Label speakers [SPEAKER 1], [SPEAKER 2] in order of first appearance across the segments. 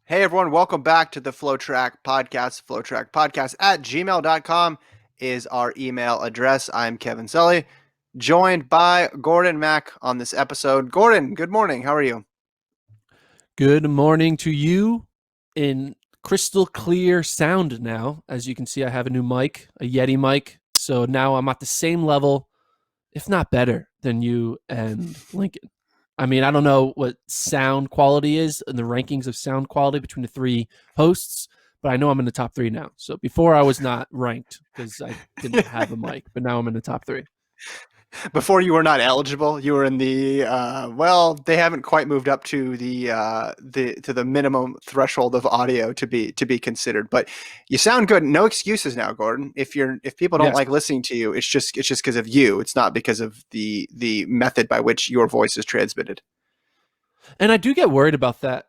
[SPEAKER 1] Hey everyone, welcome back to the FloTrack podcast. FloTrack podcast at gmail.com is our email address. I'm Kevin Sully, joined by Gordon Mack on this episode. Gordon, good morning. How are you?
[SPEAKER 2] Good morning to you in crystal clear sound now. As you can see, I have a new mic, a Yeti mic. So now I'm at the same level, if not better, than you and Lincoln. I mean, I don't know what sound quality is in the rankings of sound quality between the three hosts, but I know I'm in the top three now. So before I was not ranked because I didn't have a mic, but now I'm in the top three.
[SPEAKER 1] Before you were not eligible, you were in the they haven't quite moved up to the minimum threshold of audio to be considered, but you sound good. No excuses now, Gordon. If people don't
[SPEAKER 2] Yes.
[SPEAKER 1] like listening to you, it's just because of you. It's not because of the method by which your voice is transmitted.
[SPEAKER 2] And I do get worried about that.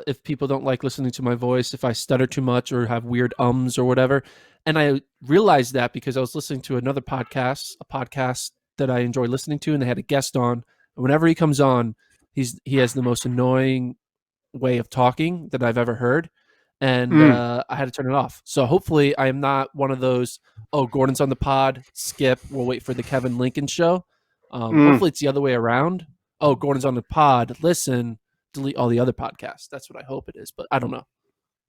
[SPEAKER 2] If people don't like listening to my voice, if I stutter too much or have weird ums or whatever. And I realized that because I was listening to another podcast, a podcast that I enjoy listening to, and they had a guest on. And whenever he comes on, he has the most annoying way of talking that I've ever heard. And
[SPEAKER 1] Mm,
[SPEAKER 2] I had to turn it off. So hopefully I am not one of those, oh, Gordon's on the pod, skip, we'll wait for the Kevin Lincoln show.
[SPEAKER 1] mm.
[SPEAKER 2] Hopefully it's the other way around. Oh, Gordon's on the pod, listen, delete all the other podcasts. That's what I hope it is, but I don't know.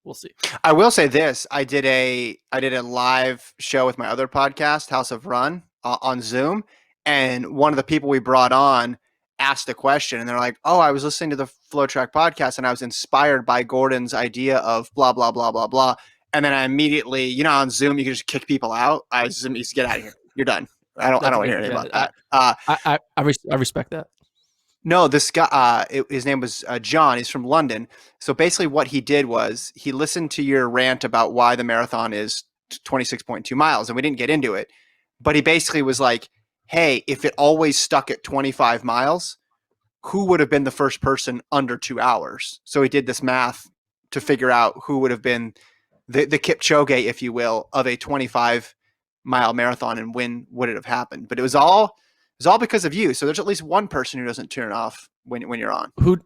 [SPEAKER 2] We'll see.
[SPEAKER 1] I will say this: I did a live show with my other podcast, House of Run, on Zoom, and one of the people we brought on asked a question, and they're like, "Oh, I was listening to the FloTrack podcast, and I was inspired by Gordon's idea of blah blah blah blah blah." And then I immediately, on Zoom, you can just kick people out. I just get out of here. You're done. I don't
[SPEAKER 2] That's
[SPEAKER 1] want to
[SPEAKER 2] good.
[SPEAKER 1] hear anything
[SPEAKER 2] Yeah,
[SPEAKER 1] about that.
[SPEAKER 2] I respect that.
[SPEAKER 1] No, this guy, his name was John. He's from London. So basically, what he did was he listened to your rant about why the marathon is 26.2 miles, and we didn't get into it. But he basically was like, hey, if it always stuck at 25 miles, who would have been the first person under 2 hours? So he did this math to figure out who would have been the Kipchoge, if you will, of a 25-mile marathon, and when would it have happened. But it was all because of you. So there's at least one person who doesn't turn off when you're on.
[SPEAKER 2] Who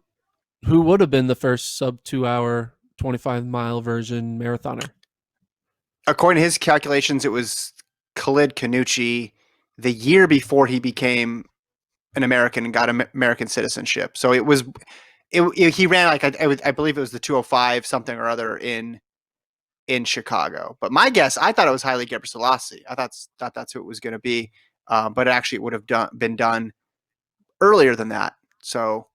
[SPEAKER 2] would have been the first sub 2 hour 25-mile version marathoner?
[SPEAKER 1] According to his calculations, it was Khalid Kanuchi the year before he became an American and got American citizenship. So he ran like I believe it was the 205 something or other in Chicago. But my guess, I thought it was Haile Gebrselassie. I thought that's who it was going to be, but actually it would have been done earlier than that. So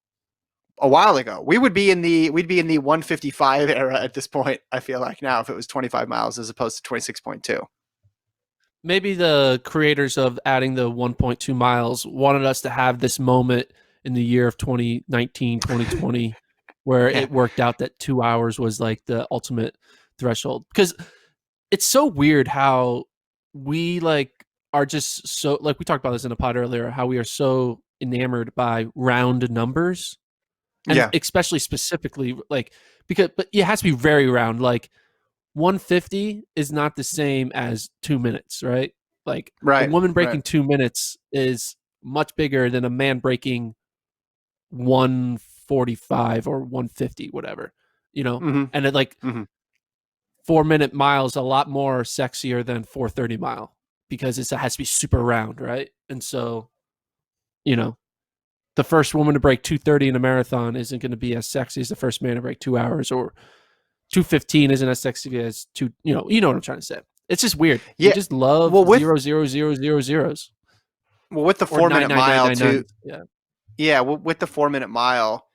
[SPEAKER 1] a while ago. We'd be in the 155 era at this point. I feel like now if it was 25 miles as opposed to 26.2.
[SPEAKER 2] Maybe the creators of adding the 1.2 miles wanted us to have this moment in the year of 2019, 2020, where
[SPEAKER 1] Yeah.
[SPEAKER 2] it worked out that 2 hours was like the ultimate threshold. Because it's so weird how we are just so, like we talked about this in a pod earlier, how we are so enamored by round numbers, and
[SPEAKER 1] Yeah.
[SPEAKER 2] especially specifically but it has to be very round. Like 150 is not the same as 2 minutes, right? Like a
[SPEAKER 1] Right.
[SPEAKER 2] woman
[SPEAKER 1] Right.
[SPEAKER 2] breaking 2 minutes is much bigger than a man breaking 145 or 150, whatever,
[SPEAKER 1] Mm-hmm.
[SPEAKER 2] and it like
[SPEAKER 1] Mm-hmm.
[SPEAKER 2] 4 minute miles a lot more sexier than 430 mile because it has to be super round, right? And so, you know, the first woman to break 230 in a marathon isn't going to be as sexy as the first man to break 2 hours, or 215 isn't as sexy as you know what I'm trying to say. It's just weird. We
[SPEAKER 1] Yeah.
[SPEAKER 2] just love
[SPEAKER 1] Well, with
[SPEAKER 2] 0 0 0 0 0s
[SPEAKER 1] well with the
[SPEAKER 2] or
[SPEAKER 1] four
[SPEAKER 2] nine
[SPEAKER 1] minute
[SPEAKER 2] nine nine
[SPEAKER 1] mile
[SPEAKER 2] nine
[SPEAKER 1] too.
[SPEAKER 2] nine. Yeah.
[SPEAKER 1] Yeah. With the 4 minute mile,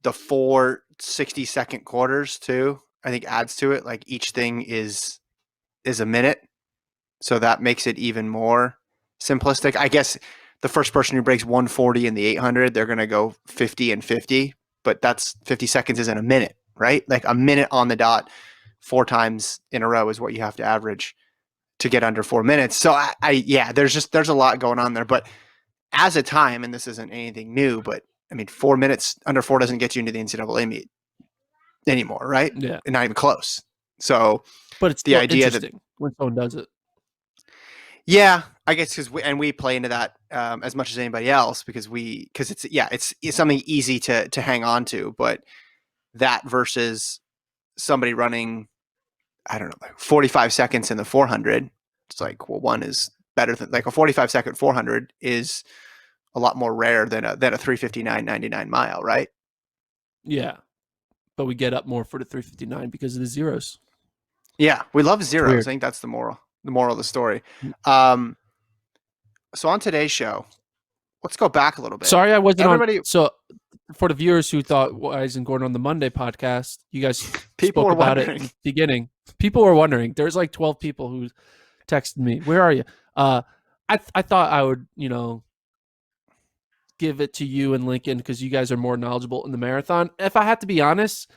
[SPEAKER 1] the 4 60-second quarters too, I think adds to it. Like each thing is a minute, so that makes it even more simplistic. I guess the first person who breaks 140 in the 800, they're going to go 50 and 50, but that's 50 seconds isn't a minute, right? Like a minute on the dot, four times in a row is what you have to average to get under 4 minutes. So yeah, there's a lot going on there, but as a time, and this isn't anything new, but I mean, 4 minutes under four doesn't get you into the NCAA meet anymore, right?
[SPEAKER 2] Yeah.
[SPEAKER 1] And not even close. So
[SPEAKER 2] But it's
[SPEAKER 1] the
[SPEAKER 2] still
[SPEAKER 1] idea that,
[SPEAKER 2] interesting when someone does it.
[SPEAKER 1] yeah, I guess because we play into that as much as anybody else because it's something easy to hang on to, but that versus somebody running, I don't know, like 45 seconds in the 400. It's like, well, one is better than like a 45-second 400 is a lot more rare than a 3:59.99 mile, right?
[SPEAKER 2] Yeah, but we get up more for the 3:59 because of the zeros.
[SPEAKER 1] Yeah, we love
[SPEAKER 2] It's
[SPEAKER 1] zeros.
[SPEAKER 2] weird.
[SPEAKER 1] I think that's the moral of the story.
[SPEAKER 2] Mm.
[SPEAKER 1] So on today's show, let's go back a little bit.
[SPEAKER 2] Sorry, I wasn't on.
[SPEAKER 1] Everybody,
[SPEAKER 2] So for the viewers who thought, why isn't Gordon on the Monday podcast? You guys
[SPEAKER 1] people
[SPEAKER 2] spoke
[SPEAKER 1] were
[SPEAKER 2] about it in
[SPEAKER 1] wondering.
[SPEAKER 2] the beginning. People were wondering. There's like 12 people who texted me, "Where are you?" I thought I would, give it to you and Lincoln because you guys are more knowledgeable in the marathon. If I have to be honest,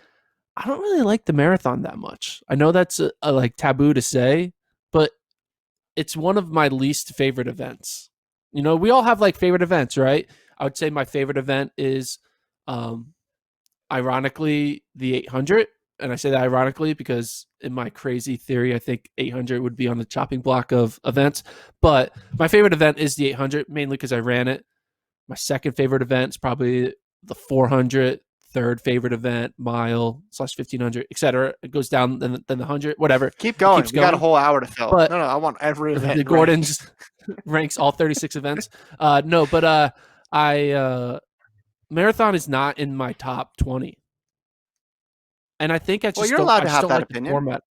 [SPEAKER 2] I don't really like the marathon that much. I know that's a like taboo to say, but it's one of my least favorite events. We all have like favorite events, right? I would say my favorite event is ironically the 800. And I say that ironically because in my crazy theory, I think 800 would be on the chopping block of events. But my favorite event is the 800, mainly because I ran it. My second favorite event is probably the 400. Third favorite event, mile / 1500, etc. It goes down, then the 100, whatever.
[SPEAKER 1] Keep
[SPEAKER 2] It
[SPEAKER 1] going.
[SPEAKER 2] keeps
[SPEAKER 1] We got a
[SPEAKER 2] going.
[SPEAKER 1] whole hour to fill.
[SPEAKER 2] But
[SPEAKER 1] No, I want every event.
[SPEAKER 2] the Gordon's ranks all 36 events. No, but I marathon is not in my top 20. And I think I
[SPEAKER 1] Well,
[SPEAKER 2] just
[SPEAKER 1] you're
[SPEAKER 2] don't
[SPEAKER 1] allowed
[SPEAKER 2] I
[SPEAKER 1] to
[SPEAKER 2] just
[SPEAKER 1] have
[SPEAKER 2] don't
[SPEAKER 1] that
[SPEAKER 2] like the
[SPEAKER 1] opinion.
[SPEAKER 2] format.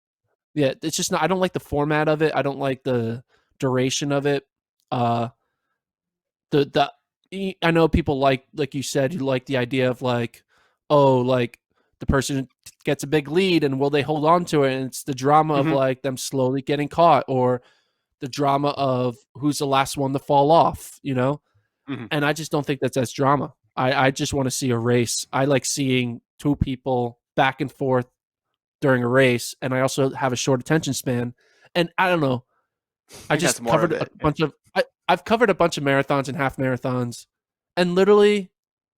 [SPEAKER 2] Yeah, it's just not I don't like the format of it. I don't like the duration of it. Uh the I know people like you said, you like the idea of like, oh, like the person gets a big lead and will they hold on to it? And it's the drama of
[SPEAKER 1] Mm-hmm.
[SPEAKER 2] like them slowly getting caught, or the drama of who's the last one to fall off.
[SPEAKER 1] Mm-hmm.
[SPEAKER 2] And I just don't think that's drama. I just want to see a race. I like seeing two people back and forth during a race, and I also have a short attention span. And I don't know.
[SPEAKER 1] I
[SPEAKER 2] I
[SPEAKER 1] think that's
[SPEAKER 2] just
[SPEAKER 1] more of
[SPEAKER 2] covered a
[SPEAKER 1] it. Yeah.
[SPEAKER 2] bunch of I've covered a bunch of marathons and half marathons, and literally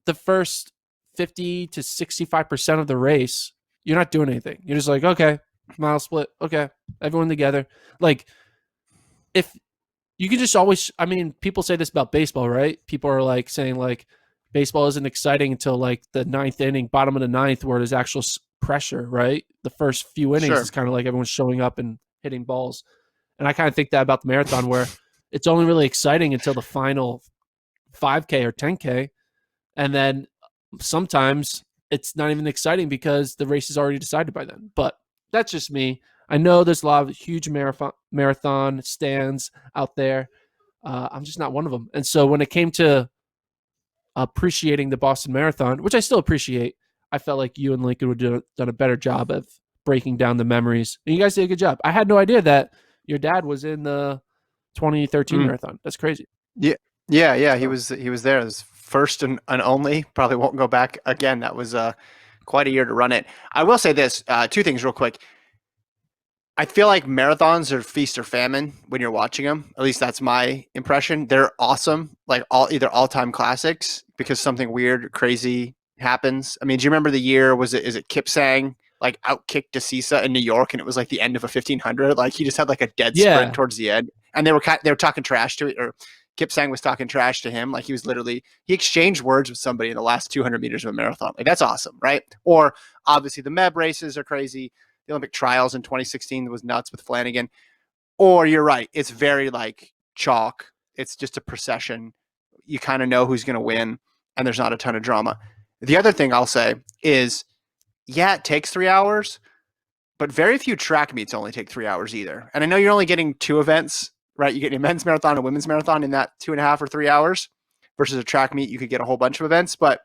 [SPEAKER 2] the first 50 to 65% of the race, you're not doing anything. You're just like, okay, mile split, okay, everyone together. Like, if you can just always, I mean, people say this about baseball, right? People are like saying like baseball isn't exciting until like the ninth inning, bottom of the ninth, where there's actual pressure, right? The first few innings
[SPEAKER 1] Sure.
[SPEAKER 2] is kind of like everyone's showing up and hitting balls. And I kind of think that about the marathon, where it's only really exciting until the final 5K or 10K. And then sometimes it's not even exciting because the race is already decided by then. But that's just me. I know there's a lot of huge marathon stands out there. I'm just not one of them. And so when it came to appreciating the Boston Marathon, which I still appreciate, I felt like you and Lincoln would have done a better job of breaking down the memories. And you guys did a good job. I had no idea that your dad was in the 2013
[SPEAKER 1] Mm.
[SPEAKER 2] marathon. That's crazy.
[SPEAKER 1] Yeah. Yeah. He
[SPEAKER 2] So
[SPEAKER 1] was there as first and only. Probably won't go back again. That was quite a year to run it. I will say this: two things real quick. I feel like marathons are feast or famine when you're watching them. At least that's my impression. They're awesome, like either all time classics because something weird, crazy happens. I mean, do you remember the year? Is it Kipsang like outkicked DeCisa in New York, and it was like the end of a 1500? Like he just had like a dead sprint
[SPEAKER 2] yeah,
[SPEAKER 1] towards the end, and they were talking trash to it, or Kipsang was talking trash to him. Like he exchanged words with somebody in the last 200 meters of a marathon. Like that's awesome, right? Or obviously the Meb races are crazy. The Olympic trials in 2016 was nuts with Flanagan. Or you're right, it's very like chalk. It's just a procession. You kind of know who's going to win, and there's not a ton of drama. The other thing I'll say is, yeah, it takes 3 hours, but very few track meets only take 3 hours either. And I know you're only getting two events, right? You get a men's marathon and a women's marathon in that 2.5 or 3 hours versus a track meet. You could get a whole bunch of events, but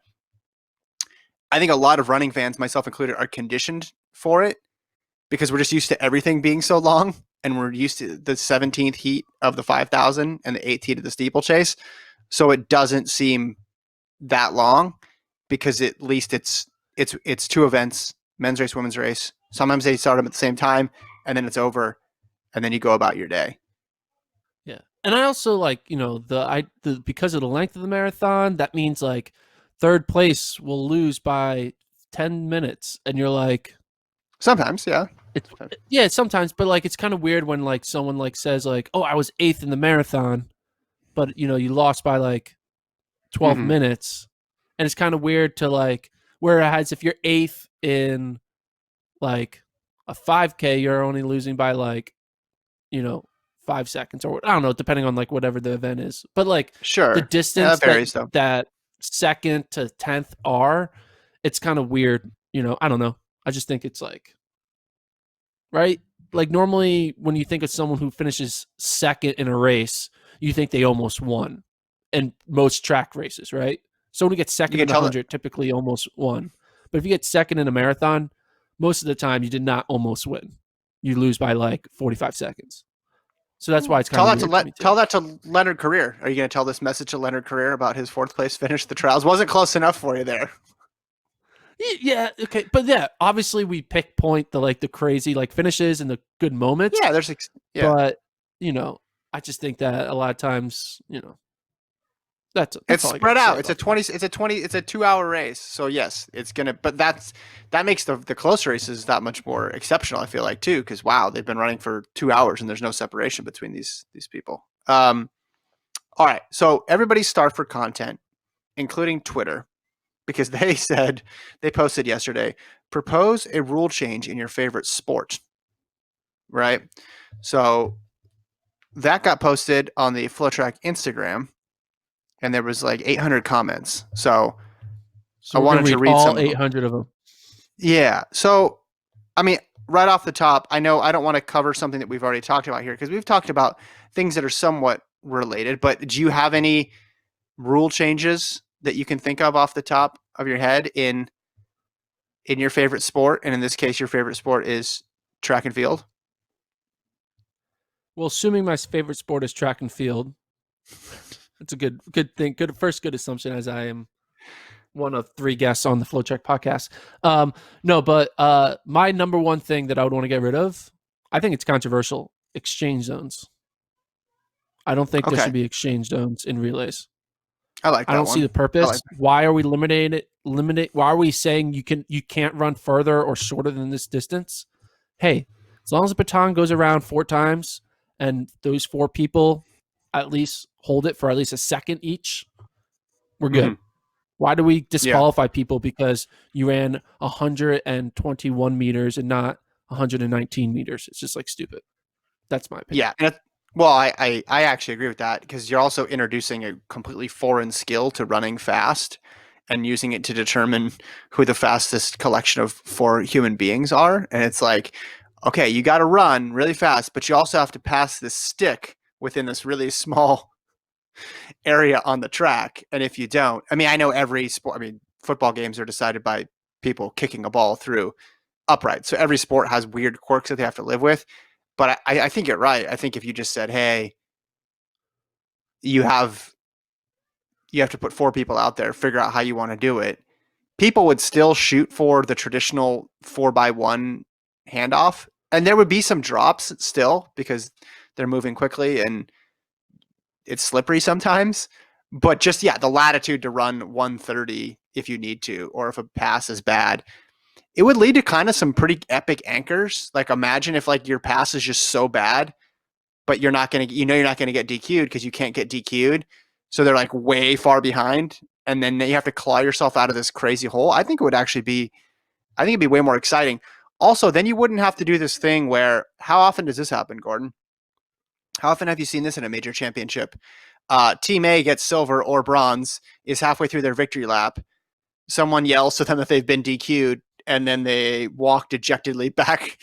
[SPEAKER 1] I think a lot of running fans, myself included, are conditioned for it because we're just used to everything being so long, and we're used to the 17th heat of the 5,000 and the 8th heat of the steeplechase. So it doesn't seem that long because at least it's two events, men's race, women's race. Sometimes they start them at the same time and then it's over and then you go about your day.
[SPEAKER 2] yeah. And I also like, because of the length of the marathon, that means like third place will lose by 10 minutes, and you're like,
[SPEAKER 1] Sometimes, yeah.
[SPEAKER 2] it's yeah, sometimes, but like it's kind of weird when like someone like says like, "Oh, I was 8th in the marathon," but you lost by like 12
[SPEAKER 1] Mm-hmm.
[SPEAKER 2] minutes. And it's kind of weird to like, whereas if you're 8th in like a 5K, you're only losing by like, 5 seconds, or I don't know, depending on like whatever the event is. But like the
[SPEAKER 1] Sure. Yeah,
[SPEAKER 2] distance
[SPEAKER 1] that varies though.
[SPEAKER 2] that second to 10th are, it's kind of weird. I don't know. I just think it's like, right? Like normally when you think of someone who finishes second in a race, you think they almost won in most track races, right? Someone who gets
[SPEAKER 1] You
[SPEAKER 2] second
[SPEAKER 1] can
[SPEAKER 2] in the
[SPEAKER 1] tell that.
[SPEAKER 2] 100 typically almost won. But if you get second in a marathon, most of the time you did not almost win. You lose by like 45 seconds. So that's why it's kind
[SPEAKER 1] Tell
[SPEAKER 2] of
[SPEAKER 1] that to
[SPEAKER 2] weird to me too.
[SPEAKER 1] tell that to Leonard Career. Are you going to tell this message to Leonard Career about his fourth place finish? The trials wasn't close enough for you there.
[SPEAKER 2] Yeah, okay, but yeah, obviously we pick point the crazy like finishes and the good moments,
[SPEAKER 1] Yeah, yeah.
[SPEAKER 2] but I just think that a lot of times, that's
[SPEAKER 1] It's
[SPEAKER 2] all I got
[SPEAKER 1] spread
[SPEAKER 2] to say
[SPEAKER 1] out. It's
[SPEAKER 2] about
[SPEAKER 1] a
[SPEAKER 2] that.
[SPEAKER 1] 20. It's a 20. It's a 2 hour race. So yes, it's gonna. But that makes the close races that much more exceptional. I feel like too, because wow, they've been running for 2 hours and there's no separation between these people. All right. So everybody's starved for content, including Twitter, because they posted yesterday. Propose a rule change in your favorite sport. Right. So that got posted on the FloTrack Instagram, and there was like 800 comments. So I
[SPEAKER 2] So we're gonna
[SPEAKER 1] wanted to
[SPEAKER 2] read
[SPEAKER 1] read
[SPEAKER 2] all
[SPEAKER 1] some of them.
[SPEAKER 2] 800 of them.
[SPEAKER 1] Yeah. So, I mean, right off the top, I know I don't want to cover something that we've already talked about here because we've talked about things that are somewhat related, but do you have any rule changes that you can think of off the top of your head in your favorite sport? And in this case, your favorite sport is track and field.
[SPEAKER 2] Well, assuming my favorite sport is track and field, it's a good thing. Good assumption, as I am one of 3 guests on the FloTrack podcast. No, but my number one thing that I would want to get rid of, I think it's controversial. Exchange zones. I don't think there
[SPEAKER 1] Okay.
[SPEAKER 2] should be exchange zones in relays.
[SPEAKER 1] I like
[SPEAKER 2] I
[SPEAKER 1] that
[SPEAKER 2] don't see
[SPEAKER 1] one.
[SPEAKER 2] the
[SPEAKER 1] I like
[SPEAKER 2] purpose. Why are we limiting it? Why are we saying you can't run further or shorter than this distance? Hey, as long as the baton goes around 4 times and those 4 people at least hold it for at least a second each, we're
[SPEAKER 1] mm-hmm.
[SPEAKER 2] good. Why do we
[SPEAKER 1] Yeah.
[SPEAKER 2] disqualify people because you ran 121 meters and not 119 meters? It's just like stupid. That's my opinion.
[SPEAKER 1] Yeah. Well, I actually agree with that because you're also introducing a completely foreign skill to running fast and using it to determine who the fastest collection of 4 human beings are. And it's like, okay, you got to run really fast, but you also have to pass this stick within this really small area on the track. And if you don't, I mean, I know every sport, I mean, football games are decided by people kicking a ball through upright. So every sport has weird quirks that they have to live with. But I think you're right. I think if you just said, hey, you have to put 4 people out there, figure out how you want to do it, people would still shoot for the traditional 4x1 handoff. And there would be some drops still because they're moving quickly and it's slippery sometimes. But just, yeah, the latitude to run 130 if you need to, or if a pass is bad, it would lead to kind of some pretty epic anchors. Like imagine if like your pass is just so bad, but you're not going to, you're not going to get DQ'd because you can't get DQ'd. So they're like way far behind. And then you have to claw yourself out of this crazy hole. I think it would actually be, I think it'd be way more exciting. Also, then you wouldn't have to do this thing where, how often does this happen, Gordon? How often have you seen this in a major championship? Team A gets silver or bronze, is halfway through their victory lap. Someone yells to them that they've been DQ'd, and then they walk dejectedly back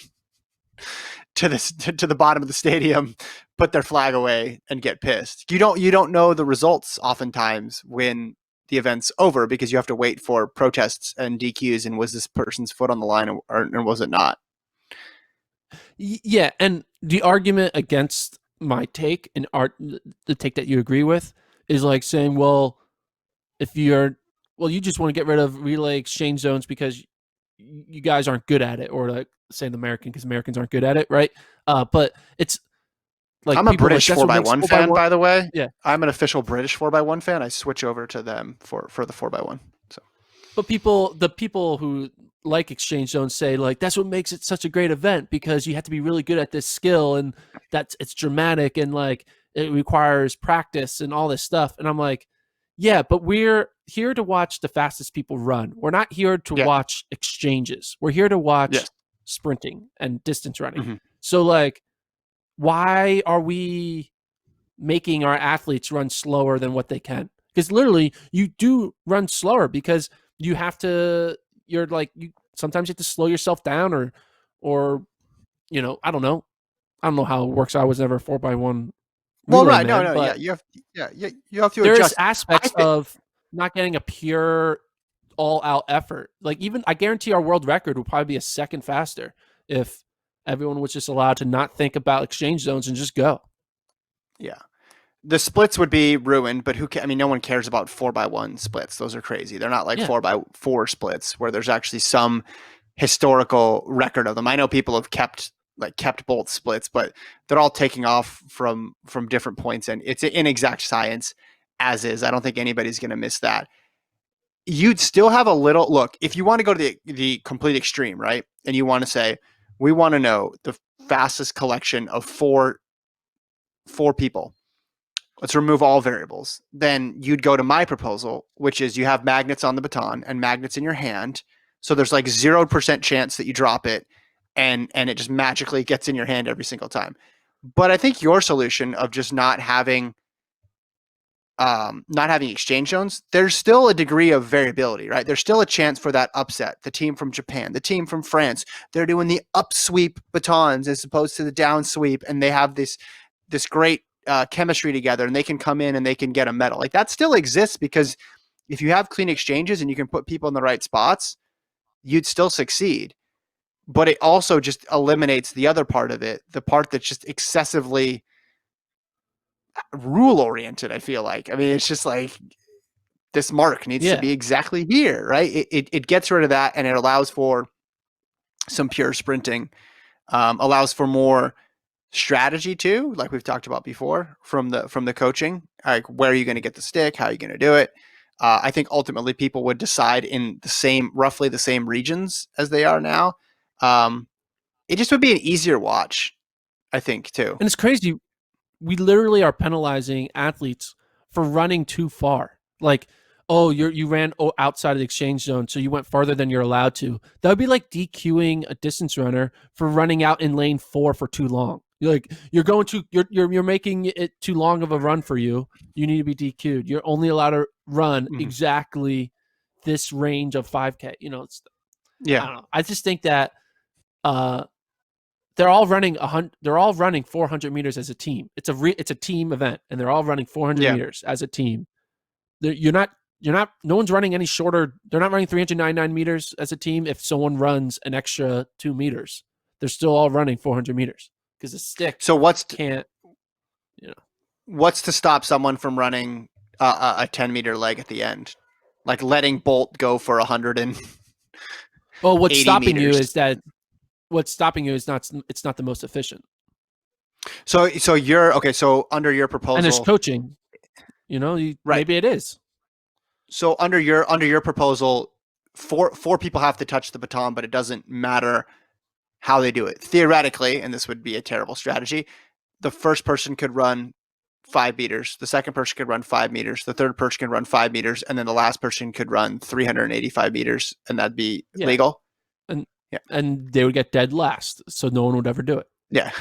[SPEAKER 1] to the bottom of the stadium, put their flag away, and get pissed. You don't know the results oftentimes when the event's over because you have to wait for protests and DQs and was this person's foot on the line or was it not?
[SPEAKER 2] Yeah, and the argument against my take and the take that you agree with is like saying, well, if you're you just want to get rid of relay exchange zones because you guys aren't good at it, or like saying American because Americans aren't good at it, right? But it's like
[SPEAKER 1] I'm a
[SPEAKER 2] people are like
[SPEAKER 1] British
[SPEAKER 2] that's
[SPEAKER 1] four
[SPEAKER 2] what
[SPEAKER 1] by
[SPEAKER 2] makes
[SPEAKER 1] one
[SPEAKER 2] four by
[SPEAKER 1] fan,
[SPEAKER 2] one.
[SPEAKER 1] by the way.
[SPEAKER 2] Yeah,
[SPEAKER 1] I'm an official British 4x1 fan. I switch over to them for the 4x1. So,
[SPEAKER 2] but the people who like exchange zones say like that's what makes it such a great event because you have to be really good at this skill and it's dramatic and like it requires practice and all this stuff. And I'm like, yeah, but we're here to watch the fastest people run. We're not here to
[SPEAKER 1] yeah,
[SPEAKER 2] watch exchanges. We're here to watch
[SPEAKER 1] yes,
[SPEAKER 2] sprinting and distance running.
[SPEAKER 1] Mm-hmm.
[SPEAKER 2] So like, why are we making our athletes run slower than what they can? Because literally you do run slower because you have to, you're like, you sometimes you have to slow yourself down or, I don't know. I don't know how it works. I was never a 4x1
[SPEAKER 1] Well,
[SPEAKER 2] relay
[SPEAKER 1] right, no,
[SPEAKER 2] man,
[SPEAKER 1] no, yeah,
[SPEAKER 2] but
[SPEAKER 1] you have to
[SPEAKER 2] there's
[SPEAKER 1] adjust. I
[SPEAKER 2] aspects
[SPEAKER 1] think,
[SPEAKER 2] of not getting a pure all out effort. Like even I guarantee our world record would probably be a second faster if everyone was just allowed to not think about exchange zones and just go.
[SPEAKER 1] yeah, the splits would be ruined, but I mean, no one cares about 4x1 splits. Those are crazy. They're not like
[SPEAKER 2] Yeah.
[SPEAKER 1] 4x4 splits where there's actually some historical record of them. I know people have kept bolt splits, but they're all taking off from different points, and it's an inexact science as is. I don't think anybody's going to miss that. You'd still have a little look if you want to go to the complete extreme, right? And you want to say we want to know the fastest collection of four people. Let's remove all variables. Then you'd go to my proposal, which is you have magnets on the baton and magnets in your hand. So there's like 0% chance that you drop it and it just magically gets in your hand every single time. But I think your solution of just not having exchange zones, there's still a degree of variability, right? There's still a chance for that upset. The team from Japan, the team from France, they're doing the upsweep batons as opposed to the down sweep, and they have this great chemistry together, and they can come in and they can get a medal. Like that still exists because if you have clean exchanges and you can put people in the right spots, you'd still succeed. But it also just eliminates the other part of it, the part that's just excessively rule oriented. I feel like, I mean, it's just like this mark needs to
[SPEAKER 2] Yeah.
[SPEAKER 1] be exactly here, right? It gets rid of that, and it allows for some pure sprinting, allows for more strategy too, like we've talked about before from the coaching, like where are you going to get the stick, how are you going to do it. I think ultimately people would decide in roughly the same regions as they are now. It just would be an easier watch, I think, too.
[SPEAKER 2] And it's crazy. We literally are penalizing athletes for running too far. Like, oh, you ran outside of the exchange zone, so you went farther than you're allowed to. That would be like DQing a distance runner for running out in lane 4 for too long. You're making it too long of a run for you. You need to be DQ'd. You're only allowed to run
[SPEAKER 1] Mhm.
[SPEAKER 2] exactly this range of 5K. I
[SPEAKER 1] Yeah.
[SPEAKER 2] don't know. I just think that uh, they're all running 100. They're all running 400 meters as a team. It's a team event, and they're all running 400
[SPEAKER 1] Yeah.
[SPEAKER 2] meters as a team. You're not. No one's running any shorter. They're not running 399 meters as a team. If someone runs an extra 2 meters, they're still all running 400 meters because the stick
[SPEAKER 1] So
[SPEAKER 2] can't. You know.
[SPEAKER 1] what's to stop someone from running a 10-meter leg at the end, like letting Bolt go for 180
[SPEAKER 2] Well, what's stopping you
[SPEAKER 1] meters?
[SPEAKER 2] is that what's stopping you is not. It's not the most efficient.
[SPEAKER 1] So you're okay. So under your
[SPEAKER 2] And there's
[SPEAKER 1] proposal,
[SPEAKER 2] coaching.
[SPEAKER 1] right?
[SPEAKER 2] Maybe it is.
[SPEAKER 1] So under your proposal, four people have to touch the baton, but it doesn't matter how they do it. Theoretically, and this would be a terrible strategy, the first person could run 5 meters, the second person could run 5 meters, the third person could run 5 meters, and then the last person could run 385 meters, and that'd be
[SPEAKER 2] Yeah,
[SPEAKER 1] legal.
[SPEAKER 2] and
[SPEAKER 1] Yeah.
[SPEAKER 2] and they would get dead last, so no one would ever do it.
[SPEAKER 1] Yeah.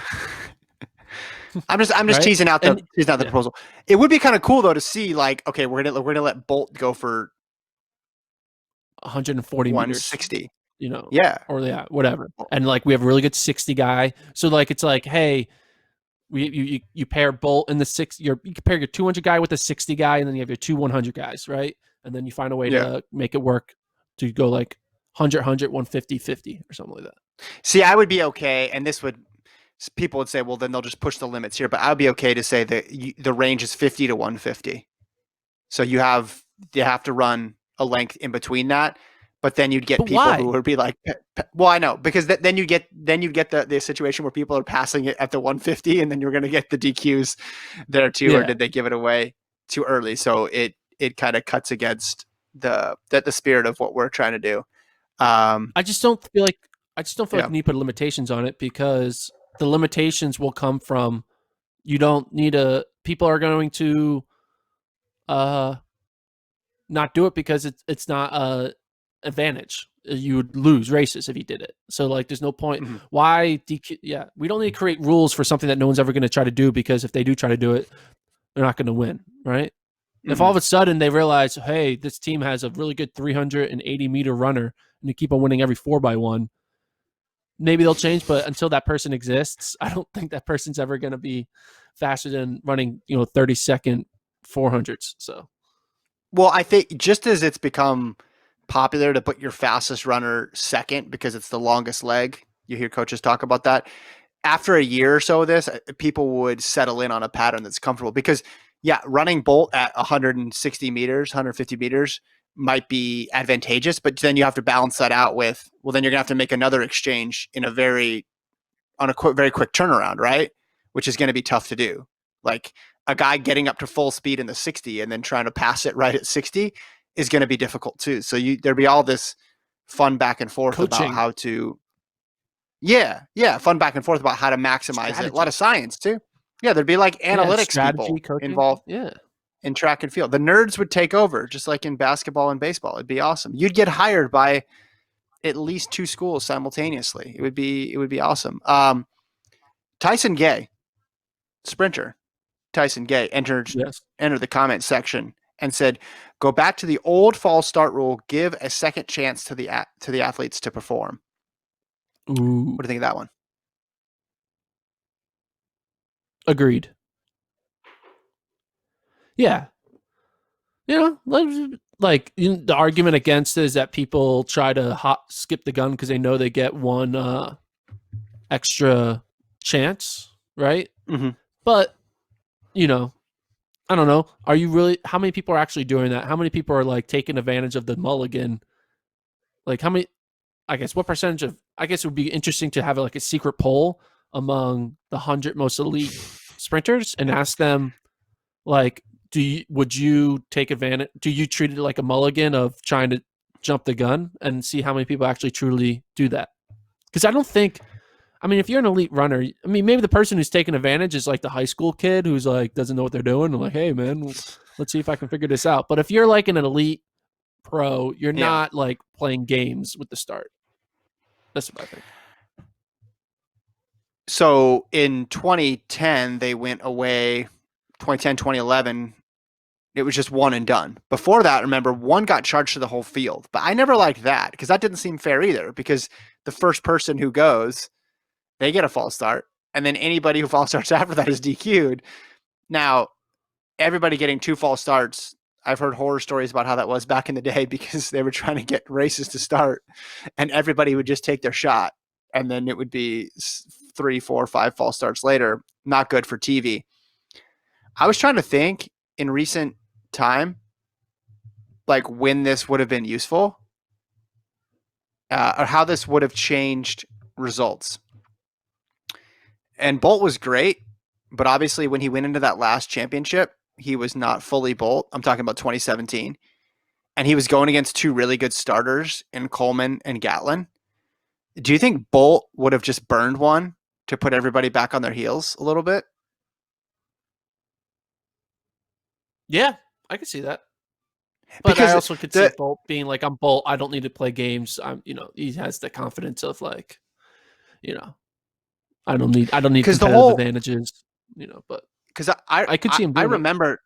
[SPEAKER 1] I'm just
[SPEAKER 2] Right?
[SPEAKER 1] teasing out
[SPEAKER 2] And
[SPEAKER 1] the
[SPEAKER 2] yeah,
[SPEAKER 1] proposal. It would be kind of cool though to see like, okay, we're gonna let Bolt go for
[SPEAKER 2] 140 meters,
[SPEAKER 1] 160.
[SPEAKER 2] you know,
[SPEAKER 1] Yeah.
[SPEAKER 2] or yeah, whatever. And like we have a really good 60 guy. So like it's like, hey, you pair Bolt and the you pair your 200 guy with the 60 guy, and then you have your two 100 guys, right? And then you find a way
[SPEAKER 1] Yeah.
[SPEAKER 2] to make it work to go like 100, 100, 150, 50 or something like that.
[SPEAKER 1] See, I would be okay, and people would say, well, then they'll just push the limits here. But I would be okay to say that the range is 50 to 150. So you have to run a length in between that, but then you'd get
[SPEAKER 2] But
[SPEAKER 1] people who
[SPEAKER 2] why?
[SPEAKER 1] would be like, well, I know, because then you get the situation where people are passing it at the 150, and then you're going to get the DQs there too, or
[SPEAKER 2] Yeah.
[SPEAKER 1] did they give it away too early? So it kind of cuts against the spirit of what we're trying to do.
[SPEAKER 2] I just don't feel like
[SPEAKER 1] Yeah.
[SPEAKER 2] you need to put limitations on it because the limitations will come from you don't need people are going to uh not do it because it's not a advantage. you would lose races if you did it. So like, there's no point.
[SPEAKER 1] Mm-hmm.
[SPEAKER 2] Why DQ? Yeah, we don't need to create rules for something that no one's ever going to try to do, because if they do try to do it, they're not going to win, right?
[SPEAKER 1] Mm-hmm.
[SPEAKER 2] If all of a sudden they realize, hey, this team has a really good 380-meter runner and they keep on winning every 4x1, maybe they'll change. But until that person exists, I don't think that person's ever going to be faster than running 30-second 400s. So,
[SPEAKER 1] well, I think just as it's become popular to put your fastest runner second because it's the longest leg, you hear coaches talk about that. After a year or so of this, people would settle in on a pattern that's comfortable because, yeah, running Bolt at 160 meters, 150 meters might be advantageous, but then you have to balance that out with, well, then you're gonna have to make another exchange on a very quick turnaround, right? Which is going to be tough to do. Like a guy getting up to full speed in the 60 and then trying to pass it right at 60 is going to be difficult too. So there'd be all this fun back and forth
[SPEAKER 2] coaching.
[SPEAKER 1] about how to, fun back and forth about how to maximize
[SPEAKER 2] Strategy.
[SPEAKER 1] it. A lot of science too. Yeah, there'd be like analytics people
[SPEAKER 2] coaching.
[SPEAKER 1] involved
[SPEAKER 2] Yeah.
[SPEAKER 1] in track and field. The nerds would take over, just like in basketball and baseball. It'd be awesome. You'd get hired by at least 2 schools simultaneously. It would be awesome. Tyson Gay, sprinter, Tyson Gay entered the comment section and said, "Go back to the old false start rule. Give a second chance to the athletes to perform."
[SPEAKER 2] Ooh.
[SPEAKER 1] What do you think of that one?
[SPEAKER 2] Agreed. Yeah. Like the argument against it is that people try to skip the gun because they know they get one extra chance, right?
[SPEAKER 1] Mm-hmm.
[SPEAKER 2] But, I don't know. How many people are actually doing that? How many people are like taking advantage of the mulligan? Like how many, what percentage it would be interesting to have like a secret poll among the 100 most elite sprinters and ask them, like, would you take advantage? Do you treat it like a mulligan of trying to jump the gun, and see how many people actually truly do that? Because I don't think, if you're an elite runner, maybe the person who's taking advantage is like the high school kid who's like doesn't know what they're doing. I'm like, hey man, let's see if I can figure this out. But if you're like an elite pro, you're not like playing games with the start. That's what I think.
[SPEAKER 1] So in 2010, they went away. 2010, 2011, it was just one and done. Before that, remember, one got charged to the whole field. But I never liked that because that didn't seem fair either, because the first person who goes, they get a false start. And then anybody who false starts after that is DQ'd. Now, everybody getting 2 false starts, I've heard horror stories about how that was back in the day because they were trying to get races to start and everybody would just take their shot. And then it would be 3, 4, 5 false starts later. Not good for TV. I was trying to think in recent time, like when this would have been useful, or how this would have changed results. And Bolt was great, but obviously when he went into that last championship, he was not fully Bolt. I'm talking about 2017. And he was going against 2 really good starters in Coleman and Gatlin. Do you think Bolt would have just burned one to put everybody back on their heels a little bit?
[SPEAKER 2] Yeah, I could see that. But because I also could see Bolt being like, I'm Bolt, I don't need to play games. He has the confidence of like, I don't need competitive advantages, but
[SPEAKER 1] because I could see him doing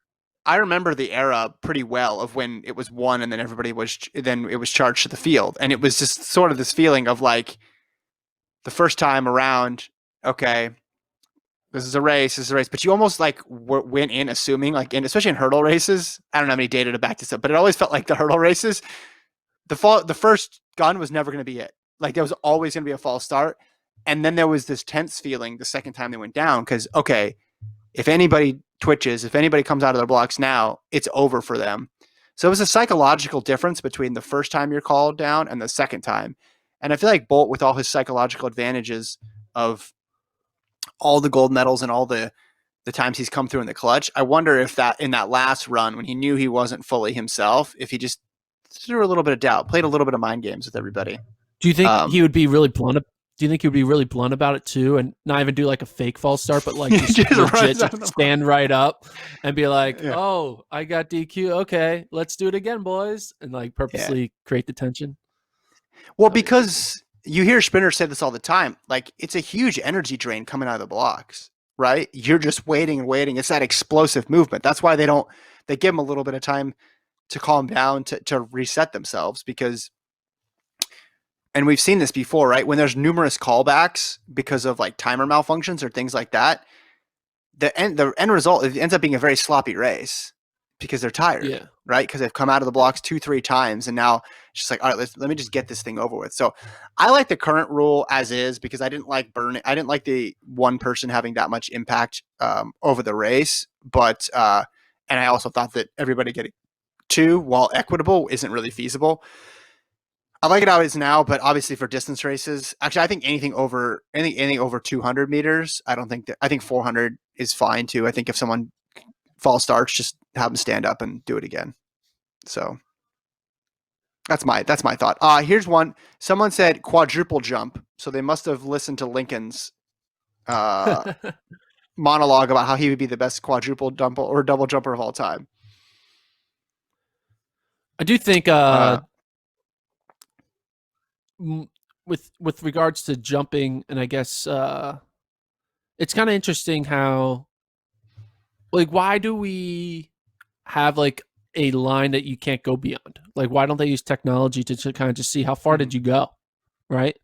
[SPEAKER 1] I remember the era pretty well of when it was one and then it was charged to the field. And it was just sort of this feeling of like the first time around, okay, this is a race, but you almost like went in assuming, like, especially in hurdle races, I don't have any data to back this up, but it always felt like the hurdle races, the first gun was never going to be it. Like there was always going to be a false start. And then there was this tense feeling the second time they went down because, okay, if anybody twitches, if anybody comes out of their blocks now, it's over for them. So it was a psychological difference between the first time you're called down and the second time. And I feel like Bolt, with all his psychological advantages of all the gold medals and all the times he's come through in the clutch, I wonder if that in that last run when he knew he wasn't fully himself, if he just threw a little bit of doubt, played a little bit of mind games with everybody.
[SPEAKER 2] Do you think he would be really blunt? Do you think he would be really blunt about it too, and not even do like a fake false start, but like just legit stand right up and be like, "Oh, I got DQ. Okay, let's do it again, boys," and like purposely create the tension?
[SPEAKER 1] Well,
[SPEAKER 2] Tell me if you agree.
[SPEAKER 1] because you hear sprinters say this all the time. Like, it's a huge energy drain coming out of the blocks, right? You're just waiting and waiting. It's that explosive movement. That's why they give them a little bit of time to calm down, to reset themselves, because, and we've seen this before, right? When there's numerous callbacks because of like timer malfunctions or things like that, the end result, it ends up being a very sloppy race because they're tired,
[SPEAKER 2] Yeah.
[SPEAKER 1] right? Because they've come out of the blocks 2-3 times, and now it's just like, all right, let me just get this thing over with. So I like the current rule as is, because I didn't like burning. I didn't like the one person having that much impact over the race, but and I also thought that everybody getting two, while equitable, isn't really feasible. I like it how it is now, but obviously for distance races, actually, I think anything over 200 meters, I think 400 is fine too. I think if someone false starts, just have them stand up and do it again. So that's my thought. Here's one. Someone said quadruple jump, so they must have listened to Lincoln's uh, monologue about how he would be the best quadruple jump or double jumper of all time.
[SPEAKER 2] I do think
[SPEAKER 1] Uh,
[SPEAKER 2] with regards to jumping, and I guess it's kind of interesting how, like, why do we have like a line that you can't go beyond? Like, why don't they use technology to kind of just see how far
[SPEAKER 1] mhm.
[SPEAKER 2] did you go, right?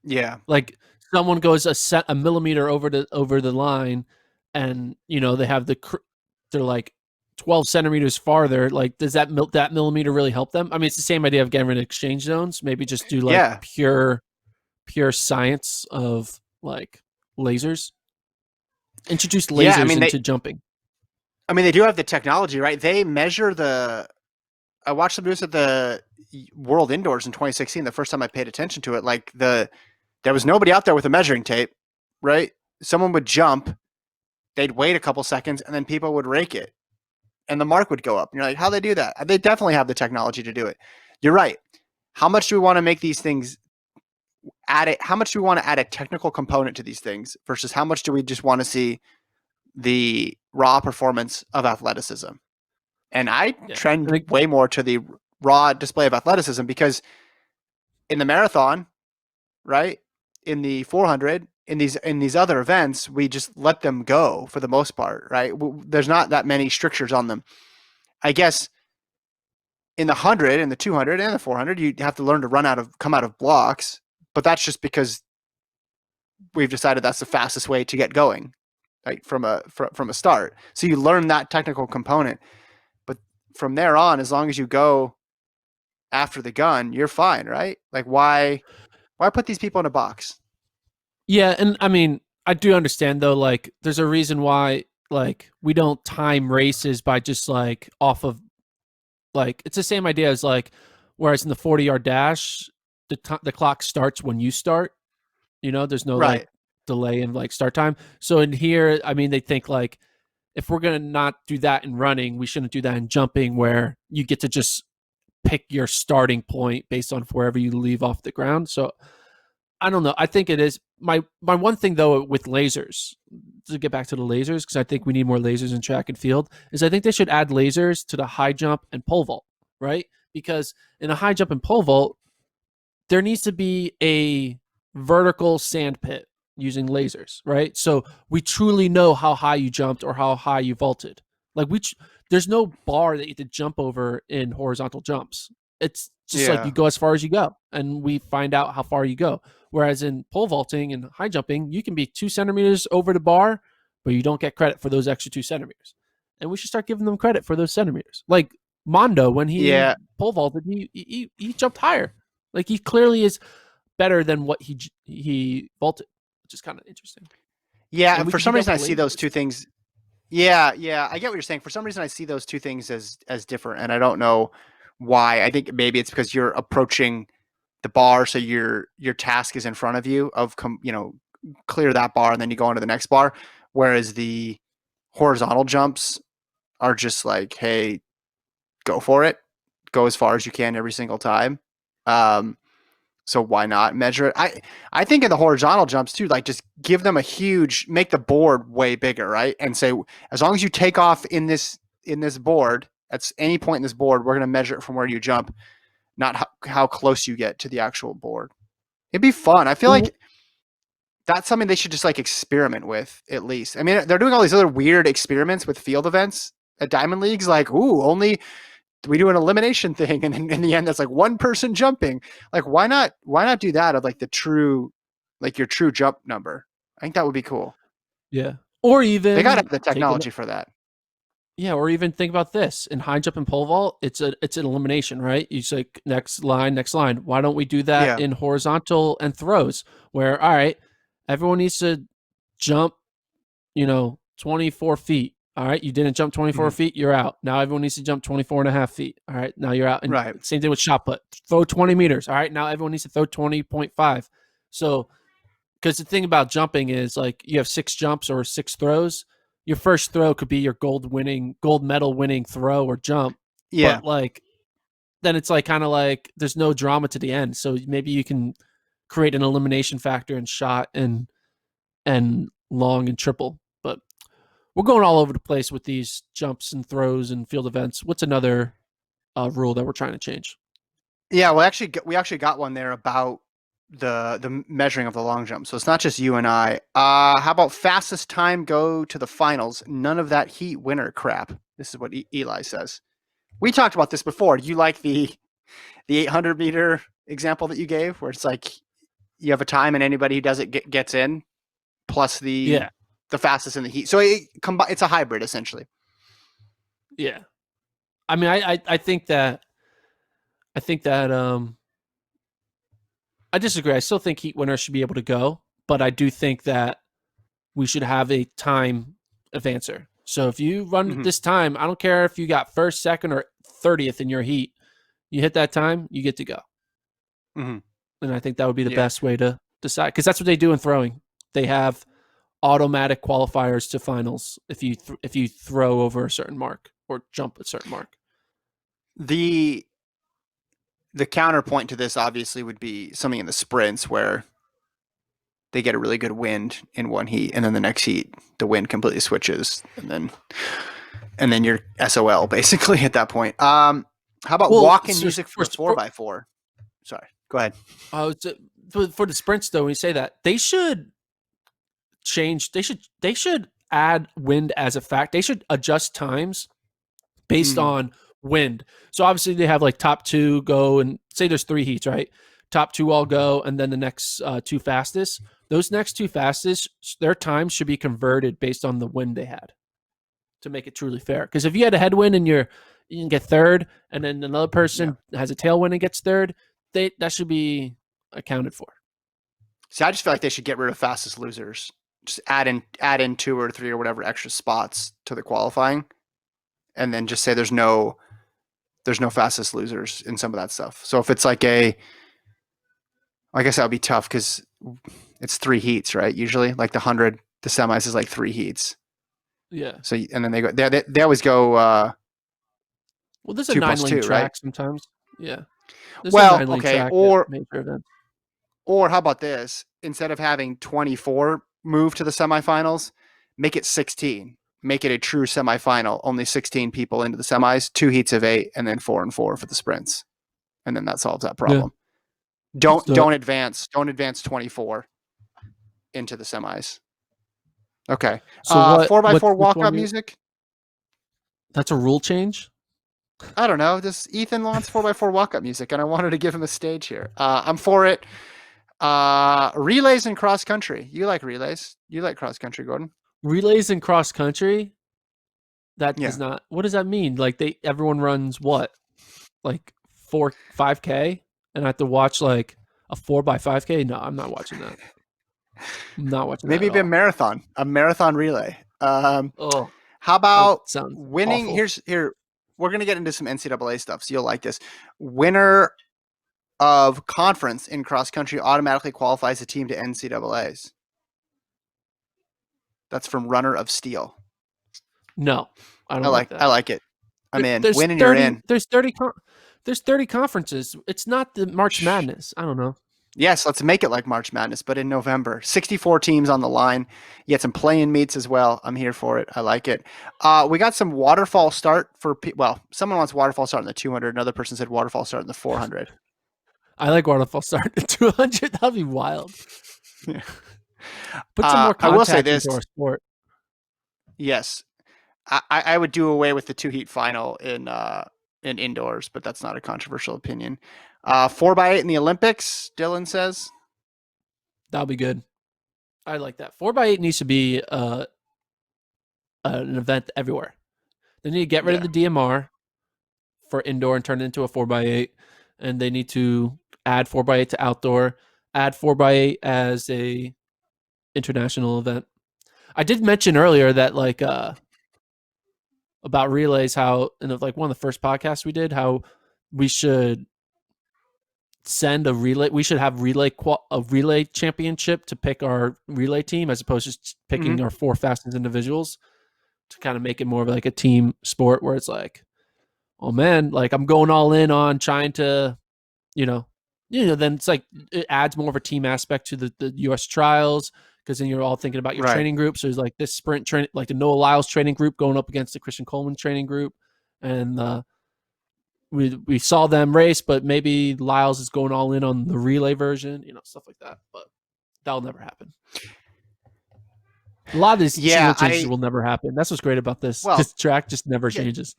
[SPEAKER 1] Yeah,
[SPEAKER 2] Like someone goes a millimeter over the line, and they have they're like 12 centimeters farther. Like, does that millimeter really help them? I mean, it's the same idea of getting rid of exchange zones. Maybe just do like
[SPEAKER 1] yeah,
[SPEAKER 2] pure science of like lasers. Introduce
[SPEAKER 1] yeah.
[SPEAKER 2] lasers into jumping.
[SPEAKER 1] I mean, they do have the technology, right? They measure the. I watched them do this at the World Indoors in 2016. The first time I paid attention to it, there was nobody out there with a measuring tape, right? Someone would jump, they'd wait a couple seconds, and then people would rake it, and the mark would go up. And you're like, how they do that? They definitely have the technology to do it. You're right. How much do we want to make these things add it? How much do we want to add a technical component to these things versus how much do we just want to see the raw performance of athleticism? And I
[SPEAKER 2] Yeah.
[SPEAKER 1] trend way more to the raw display of athleticism, because in the marathon, right, in the 400, in these other events, we just let them go for the most part, right? There's not that many strictures on them. I guess in the 100 and the 200 and the 400, you have to learn to come out of blocks, but that's just because we've decided that's the fastest way to get going, right, from a start. So you learn that technical component, but from there on, as long as you go after the gun, you're fine, right? Like, why put these people in a box?
[SPEAKER 2] Yeah, and I mean, I do understand though. Like, there's a reason why like we don't time races by just like off of like it's the same idea as like whereas in the 40-yard dash, the clock starts when you start. There's no like
[SPEAKER 1] Right.
[SPEAKER 2] delay in like start time. So in here, I mean, they think like if we're gonna not do that in running, we shouldn't do that in jumping, where you get to just pick your starting point based on wherever you leave off the ground. So I don't know. I think it is my one thing though with lasers, to get back to the lasers, because I think we need more lasers in track and field, is I think they should add lasers to the high jump and pole vault, right? Because in a high jump and pole vault, there needs to be a vertical sand pit using lasers, right? So we truly know how high you jumped or how high you vaulted. Like there's no bar that you have to jump over in horizontal jumps. It's just like you
[SPEAKER 1] Yeah.
[SPEAKER 2] go as far as you go, and we find out how far you go. Whereas in pole vaulting and high jumping, you can be 2 centimeters over the bar, but you don't get credit for those extra 2 centimeters. And we should start giving them credit for those centimeters. Like Mondo, when he
[SPEAKER 1] Yeah.
[SPEAKER 2] pole vaulted, he jumped higher. Like he clearly is better than what he vaulted, which is kind of interesting.
[SPEAKER 1] Yeah.
[SPEAKER 2] And we
[SPEAKER 1] For
[SPEAKER 2] could do
[SPEAKER 1] some
[SPEAKER 2] that
[SPEAKER 1] reason,
[SPEAKER 2] with
[SPEAKER 1] I see those
[SPEAKER 2] lasers.
[SPEAKER 1] two things. Yeah. Yeah. I get what you're saying. For some reason, I see those two things as different, and I don't know why. I think maybe it's because you're approaching the bar, so your task is in front of you of clear that bar, and then you go on to the next bar. Whereas the horizontal jumps are just like, hey, go for it, go as far as you can every single time. Um, So why not measure it? I think in the horizontal jumps too, like just give them make the board way bigger, right? And say, as long as you take off in this board, at any point in this board, we're going to measure it from where you jump. not how close you get to the actual board. It'd be fun. I feel like that's something they should just like experiment with at least. I mean, they're doing all these other weird experiments with field events at Diamond Leagues, like, ooh, only we do an elimination thing, and in the end, that's like one person jumping. Like, why not? Why not do that of like the true, like your true jump number? I think that would be cool.
[SPEAKER 2] Yeah. Or
[SPEAKER 1] They got to
[SPEAKER 2] even
[SPEAKER 1] have the technology for that.
[SPEAKER 2] Yeah, or even think about this. In high jump and pole vault, it's an elimination, right? You say next line, next line. Why don't we do that
[SPEAKER 1] Yeah.
[SPEAKER 2] in horizontal and throws where, all right, everyone needs to jump, 24 feet. All right, you didn't jump 24 feet, you're out. Now everyone needs to jump 24 and a half feet. All right, now you're out. And
[SPEAKER 1] Right.
[SPEAKER 2] same thing with shot put. Throw 20 meters. All right, now everyone needs to throw 20.5. So, because the thing about jumping is like you have 6 jumps or 6 throws. Your first throw could be your gold medal winning throw or jump.
[SPEAKER 1] Yeah.
[SPEAKER 2] But like then it's like kind of like there's no drama to the end. So maybe you can create an elimination factor in shot and long and triple. But we're going all over the place with these jumps and throws and field events. What's another rule that we're trying to change?
[SPEAKER 1] Yeah, well, we actually got one there about the measuring of the long jump. So it's not just you and I. How about fastest time go to the finals? None of that heat winner crap. This is what Eli says. We talked about this before. You like the 800-meter example that you gave, where it's like you have a time and anybody who does it gets in, plus the fastest in the heat. So it's a hybrid essentially.
[SPEAKER 2] Yeah, I mean, I think that I disagree. I still think heat winners should be able to go, but I do think that we should have a time of answer. So if you run this time, I don't care if you got first, second, or 30th in your heat. You hit that time, you get to go. And I think that would be the best way to decide, because that's what they do in throwing. They have automatic qualifiers to finals if you throw over a certain mark or jump a certain mark.
[SPEAKER 1] The counterpoint to this obviously would be something in the sprints where they get a really good wind in one heat, and then the next heat the wind completely switches, and then you're SOL basically at that point. How about walk-in music for 4x4? Sorry, go ahead.
[SPEAKER 2] For the sprints though, when you say that, they should change. They should add wind as a fact. They should adjust times based on wind. So obviously they have like top 2 go, and say there's 3 heats, right? Top 2 all go, and then the next 2 fastest. Those next 2 fastest, their times should be converted based on the wind they had to make it truly fair. Because if you had a headwind and you can get third, and then another person has a tailwind and gets third, that should be accounted for.
[SPEAKER 1] See, I just feel like they should get rid of fastest losers. Just add in 2 or 3 or whatever extra spots to the qualifying, and then just say there's no fastest losers in some of that stuff. So if it's like I guess that would be tough because it's 3 heats, right? Usually, like the 100, the semis is like 3 heats.
[SPEAKER 2] Yeah.
[SPEAKER 1] So and then they always go.
[SPEAKER 2] Well, there's a 9-lane track, right? Sometimes. Yeah. There's a 9-lane track
[SPEAKER 1] or how about this? Instead of having 24 move to the semifinals, make it 16. Make it a true semifinal. Only 16 people into the semis, 2 heats of 8, and then 4 and 4 for the sprints, and then that solves that problem. Yeah. Don't advance 24 into the semis. Okay. So 4x4 walk-up music.
[SPEAKER 2] That's a rule change.
[SPEAKER 1] I don't know. This Ethan wants 4x4 walk-up music, and I wanted to give him a stage here. I'm for it. Relays and cross country. You like relays? You like cross country, Gordon?
[SPEAKER 2] Relays and cross country. That does not. What does that mean? Like everyone runs what? Like 5K, and I have to watch like a 4x5K. No, I'm not watching that. I'm not watching.
[SPEAKER 1] Maybe
[SPEAKER 2] a
[SPEAKER 1] marathon relay. How about winning?
[SPEAKER 2] Awful.
[SPEAKER 1] Here. We're gonna get into some NCAA stuff, so you'll like this. Winner of conference in cross country automatically qualifies the team to NCAAs. That's from Runner of Steel.
[SPEAKER 2] No, I don't like that.
[SPEAKER 1] I like it. I'm in.
[SPEAKER 2] Win
[SPEAKER 1] and you're in.
[SPEAKER 2] There's 30 conferences. It's not the March Madness. I don't know.
[SPEAKER 1] Yes, let's make it like March Madness, but in November. 64 teams on the line. You get some play-in meets as well. I'm here for it. I like it. We got some waterfall start for well, someone wants waterfall start in the 200. Another person said waterfall start in the 400.
[SPEAKER 2] I like waterfall start at 200. That'd be wild.
[SPEAKER 1] Yeah.
[SPEAKER 2] Put some more
[SPEAKER 1] I will say
[SPEAKER 2] contact
[SPEAKER 1] this.
[SPEAKER 2] into our sport.
[SPEAKER 1] Yes, I would do away with the 2-heat final in indoors, but that's not a controversial opinion. 4x8 in the Olympics, Dylan says.
[SPEAKER 2] That'll be good. I like that. 4x8 needs to be an event everywhere. They need to get rid of the DMR for indoor and turn it into a 4x8, and they need to add 4x8 to outdoor, add 4x8 as a international event. I did mention earlier that like about relays, how in like one of the first podcasts we did, how we should send a relay. We should have a relay championship to pick our relay team as opposed to just picking our 4 fastest individuals, to kind of make it more of like a team sport where it's like, oh man, like I'm going all in on trying to, then it's like it adds more of a team aspect to the US trials, because then you're all thinking about your training group. So there's like this sprint training, like the Noah Lyles training group going up against the Christian Coleman training group. And we saw them race, but maybe Lyles is going all in on the relay version, stuff like that. But that'll never happen. A lot of these rule changes will never happen. That's what's great about this. This track just never changes.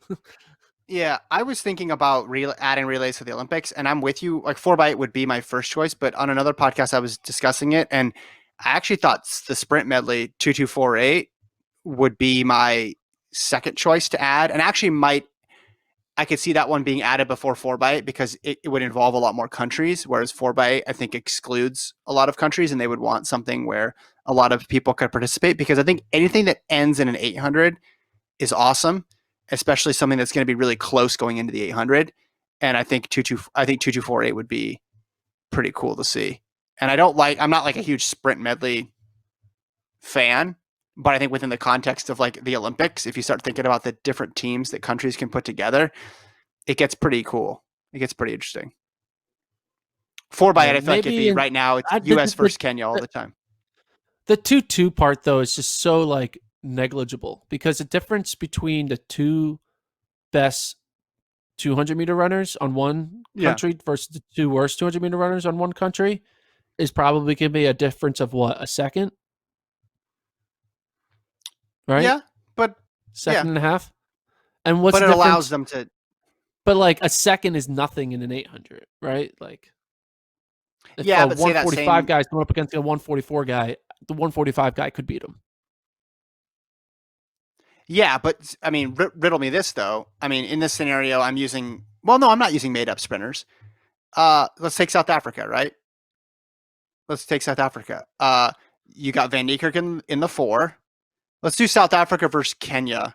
[SPEAKER 1] Yeah, I was thinking about adding relays to the Olympics, and I'm with you. Like 4x8 would be my first choice, but on another podcast I was discussing it, and I actually thought the sprint medley 2248 would be my second choice to add, and actually I could see that one being added before 4x8 because it would involve a lot more countries, whereas 4x8 I think excludes a lot of countries, and they would want something where a lot of people could participate, because I think anything that ends in an 800 is awesome, especially something that's going to be really close going into the 800. And I think 2248 would be pretty cool to see. And I'm not like a huge sprint medley fan, but I think within the context of like the Olympics, if you start thinking about the different teams that countries can put together, it gets pretty cool. It gets pretty interesting. 4x8, I feel like it'd be right now, it's US versus Kenya all the time.
[SPEAKER 2] The 2-2 part though is just so like negligible, because the difference between the 2 best 200-meter runners on one country versus the 2 worst 200-meter runners on one country is probably going to be a difference of what, a second? Right?
[SPEAKER 1] Yeah, but
[SPEAKER 2] second and a half. And what's
[SPEAKER 1] but
[SPEAKER 2] the
[SPEAKER 1] it
[SPEAKER 2] difference?
[SPEAKER 1] Allows them to.
[SPEAKER 2] But like a second is nothing in an 800, right? Like, if
[SPEAKER 1] but
[SPEAKER 2] 145 guy's going up against a 144 guy, the 145 guy could beat him.
[SPEAKER 1] Yeah, but I mean, riddle me this though. I mean, in this scenario, I'm not using made-up sprinters. Let's take South Africa, right? Let's take South Africa. You got Van Niekerk in the 4. Let's do South Africa versus Kenya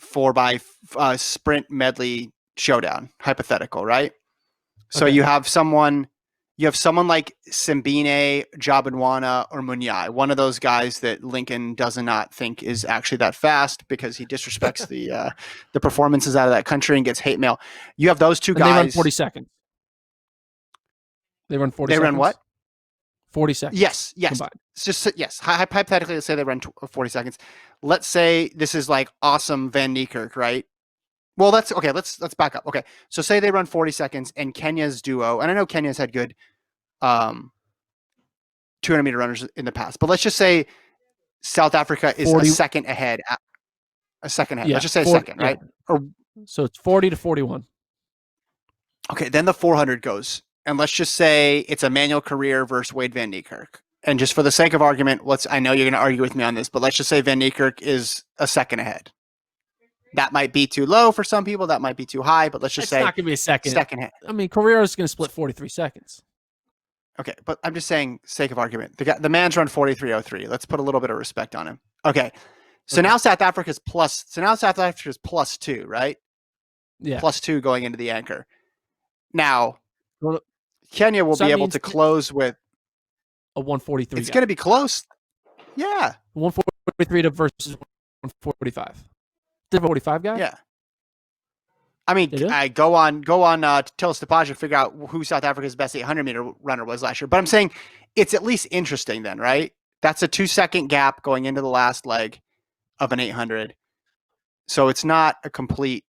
[SPEAKER 1] 4x sprint medley showdown, hypothetical, right? So you have someone like Simbine, Jabunwana, or Munyai, one of those guys that Lincoln does not think is actually that fast because he disrespects the performances out of that country and gets hate mail. You have those two guys.
[SPEAKER 2] They run 40 seconds. They run 40 seconds?
[SPEAKER 1] They run what?
[SPEAKER 2] 40 seconds.
[SPEAKER 1] Yes. Combined. It's just, yes. Hypothetically, let's say they run 40 seconds. Let's say this is like awesome Van Niekerk, right? Well, let's back up. Okay. So say they run 40 seconds and Kenya's duo, and I know Kenya's had good 200-meter runners in the past, but let's just say South Africa is 40, a second ahead. Yeah, let's just say 40, a second, right?
[SPEAKER 2] Yeah. So it's 40 to 41.
[SPEAKER 1] Okay. Then the 400 goes. And let's just say it's Emmanuel Career versus Wade Van Niekerk. And just for the sake of argument, I know you're going to argue with me on this, but let's just say Van Niekerk is a second ahead. That might be too low for some people. That might be too high, but let's just say
[SPEAKER 2] it's not going to be a second
[SPEAKER 1] ahead.
[SPEAKER 2] I mean, Career is going to split 43 seconds.
[SPEAKER 1] Okay, but I'm just saying, sake of argument, the man's run 43.03. Let's put a little bit of respect on him. Okay, so now South Africa's plus 2, right?
[SPEAKER 2] Yeah,
[SPEAKER 1] plus 2 going into the anchor. Now, Kenya will be able to close with
[SPEAKER 2] a 143.
[SPEAKER 1] It's going to be close. Yeah,
[SPEAKER 2] 143 to versus 145. The 45 guy.
[SPEAKER 1] Yeah. I mean,
[SPEAKER 2] They do?
[SPEAKER 1] I go on Telestopage and figure out who South Africa's best 800-meter runner was last year. But I'm saying it's at least interesting then, right? That's a 2-second gap going into the last leg of an 800. So it's not a complete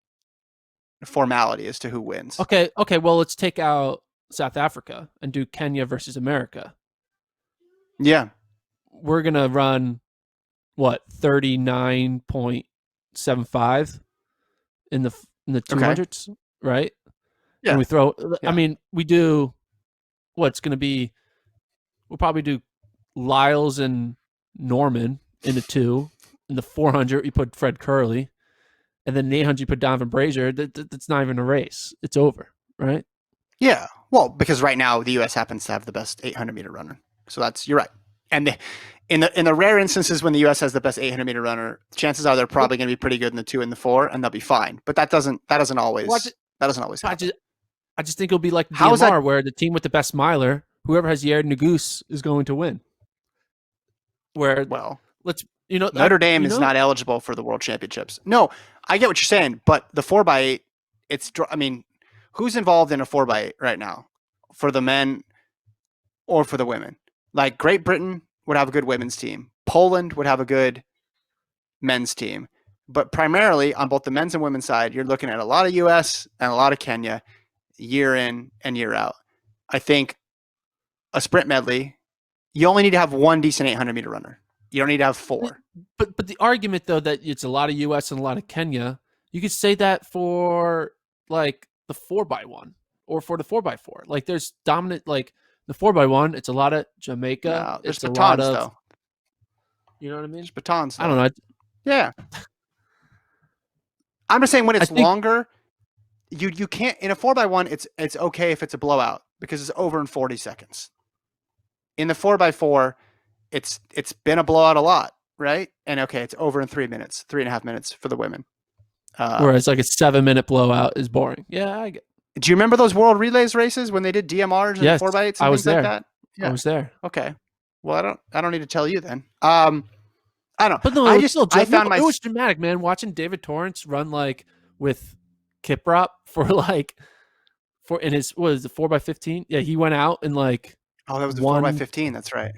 [SPEAKER 1] formality as to who wins.
[SPEAKER 2] Okay. Well, let's take out South Africa and do Kenya versus America.
[SPEAKER 1] Yeah.
[SPEAKER 2] We're gonna run what 39.75 in the 200s, okay. Right?
[SPEAKER 1] Yeah.
[SPEAKER 2] And we throw. Yeah. I mean, we do. What's going to be? We'll probably do Lyles and Norman in the 2. In the 400, you put Fred Curley, and then in the 800, you put Donovan Brazier. That's not even a race. It's over, right?
[SPEAKER 1] Yeah. Well, because right now the U.S. happens to have the best 800-meter runner, so you're right. And in the rare instances when the U.S. has the best 800-meter runner, chances are they're probably going to be pretty good in the 2 and the 4, and they'll be fine. But that doesn't always happen.
[SPEAKER 2] I just think it'll be like the DMR, where the team with the best miler, whoever has Yair Nagus, is going to win. Where
[SPEAKER 1] Notre Dame is not eligible for the World Championships. No, I get what you're saying, but the 4x8, who's involved in a 4x8 right now for the men or for the women? Like Great Britain would have a good women's team. Poland would have a good men's team. But primarily on both the men's and women's side, you're looking at a lot of US and a lot of Kenya year in and year out. I think a sprint medley, you only need to have one decent 800-meter runner. You don't need to have 4.
[SPEAKER 2] But the argument, though, that it's a lot of US and a lot of Kenya, you could say that for like the 4x1 or for the 4x4. Like there's dominant, like the 4x1, it's a lot of Jamaica.
[SPEAKER 1] No, there's
[SPEAKER 2] it's
[SPEAKER 1] batons,
[SPEAKER 2] a lot of,
[SPEAKER 1] though.
[SPEAKER 2] You know what I mean?
[SPEAKER 1] There's batons, though.
[SPEAKER 2] I don't know.
[SPEAKER 1] Yeah. I'm just saying when it's longer, you can't, in a 4x1, it's okay if it's a blowout because it's over in 40 seconds. In the 4x4, it's been a blowout a lot, right? And okay, it's over in 3.5 minutes for the women.
[SPEAKER 2] Whereas like a 7-minute blowout is boring. Yeah, I get.
[SPEAKER 1] Do you remember those World Relays races when they did DMRs and 4x8s and things like that?
[SPEAKER 2] Yeah. I was there.
[SPEAKER 1] Okay. Well, I don't need to tell you then. I don't know.
[SPEAKER 2] But no,
[SPEAKER 1] it
[SPEAKER 2] was dramatic, man. Watching David Torrance run like with Kiprop in his, what is it, 4x15? Yeah, he went out and like.
[SPEAKER 1] Oh, that was the 4x15. That's right.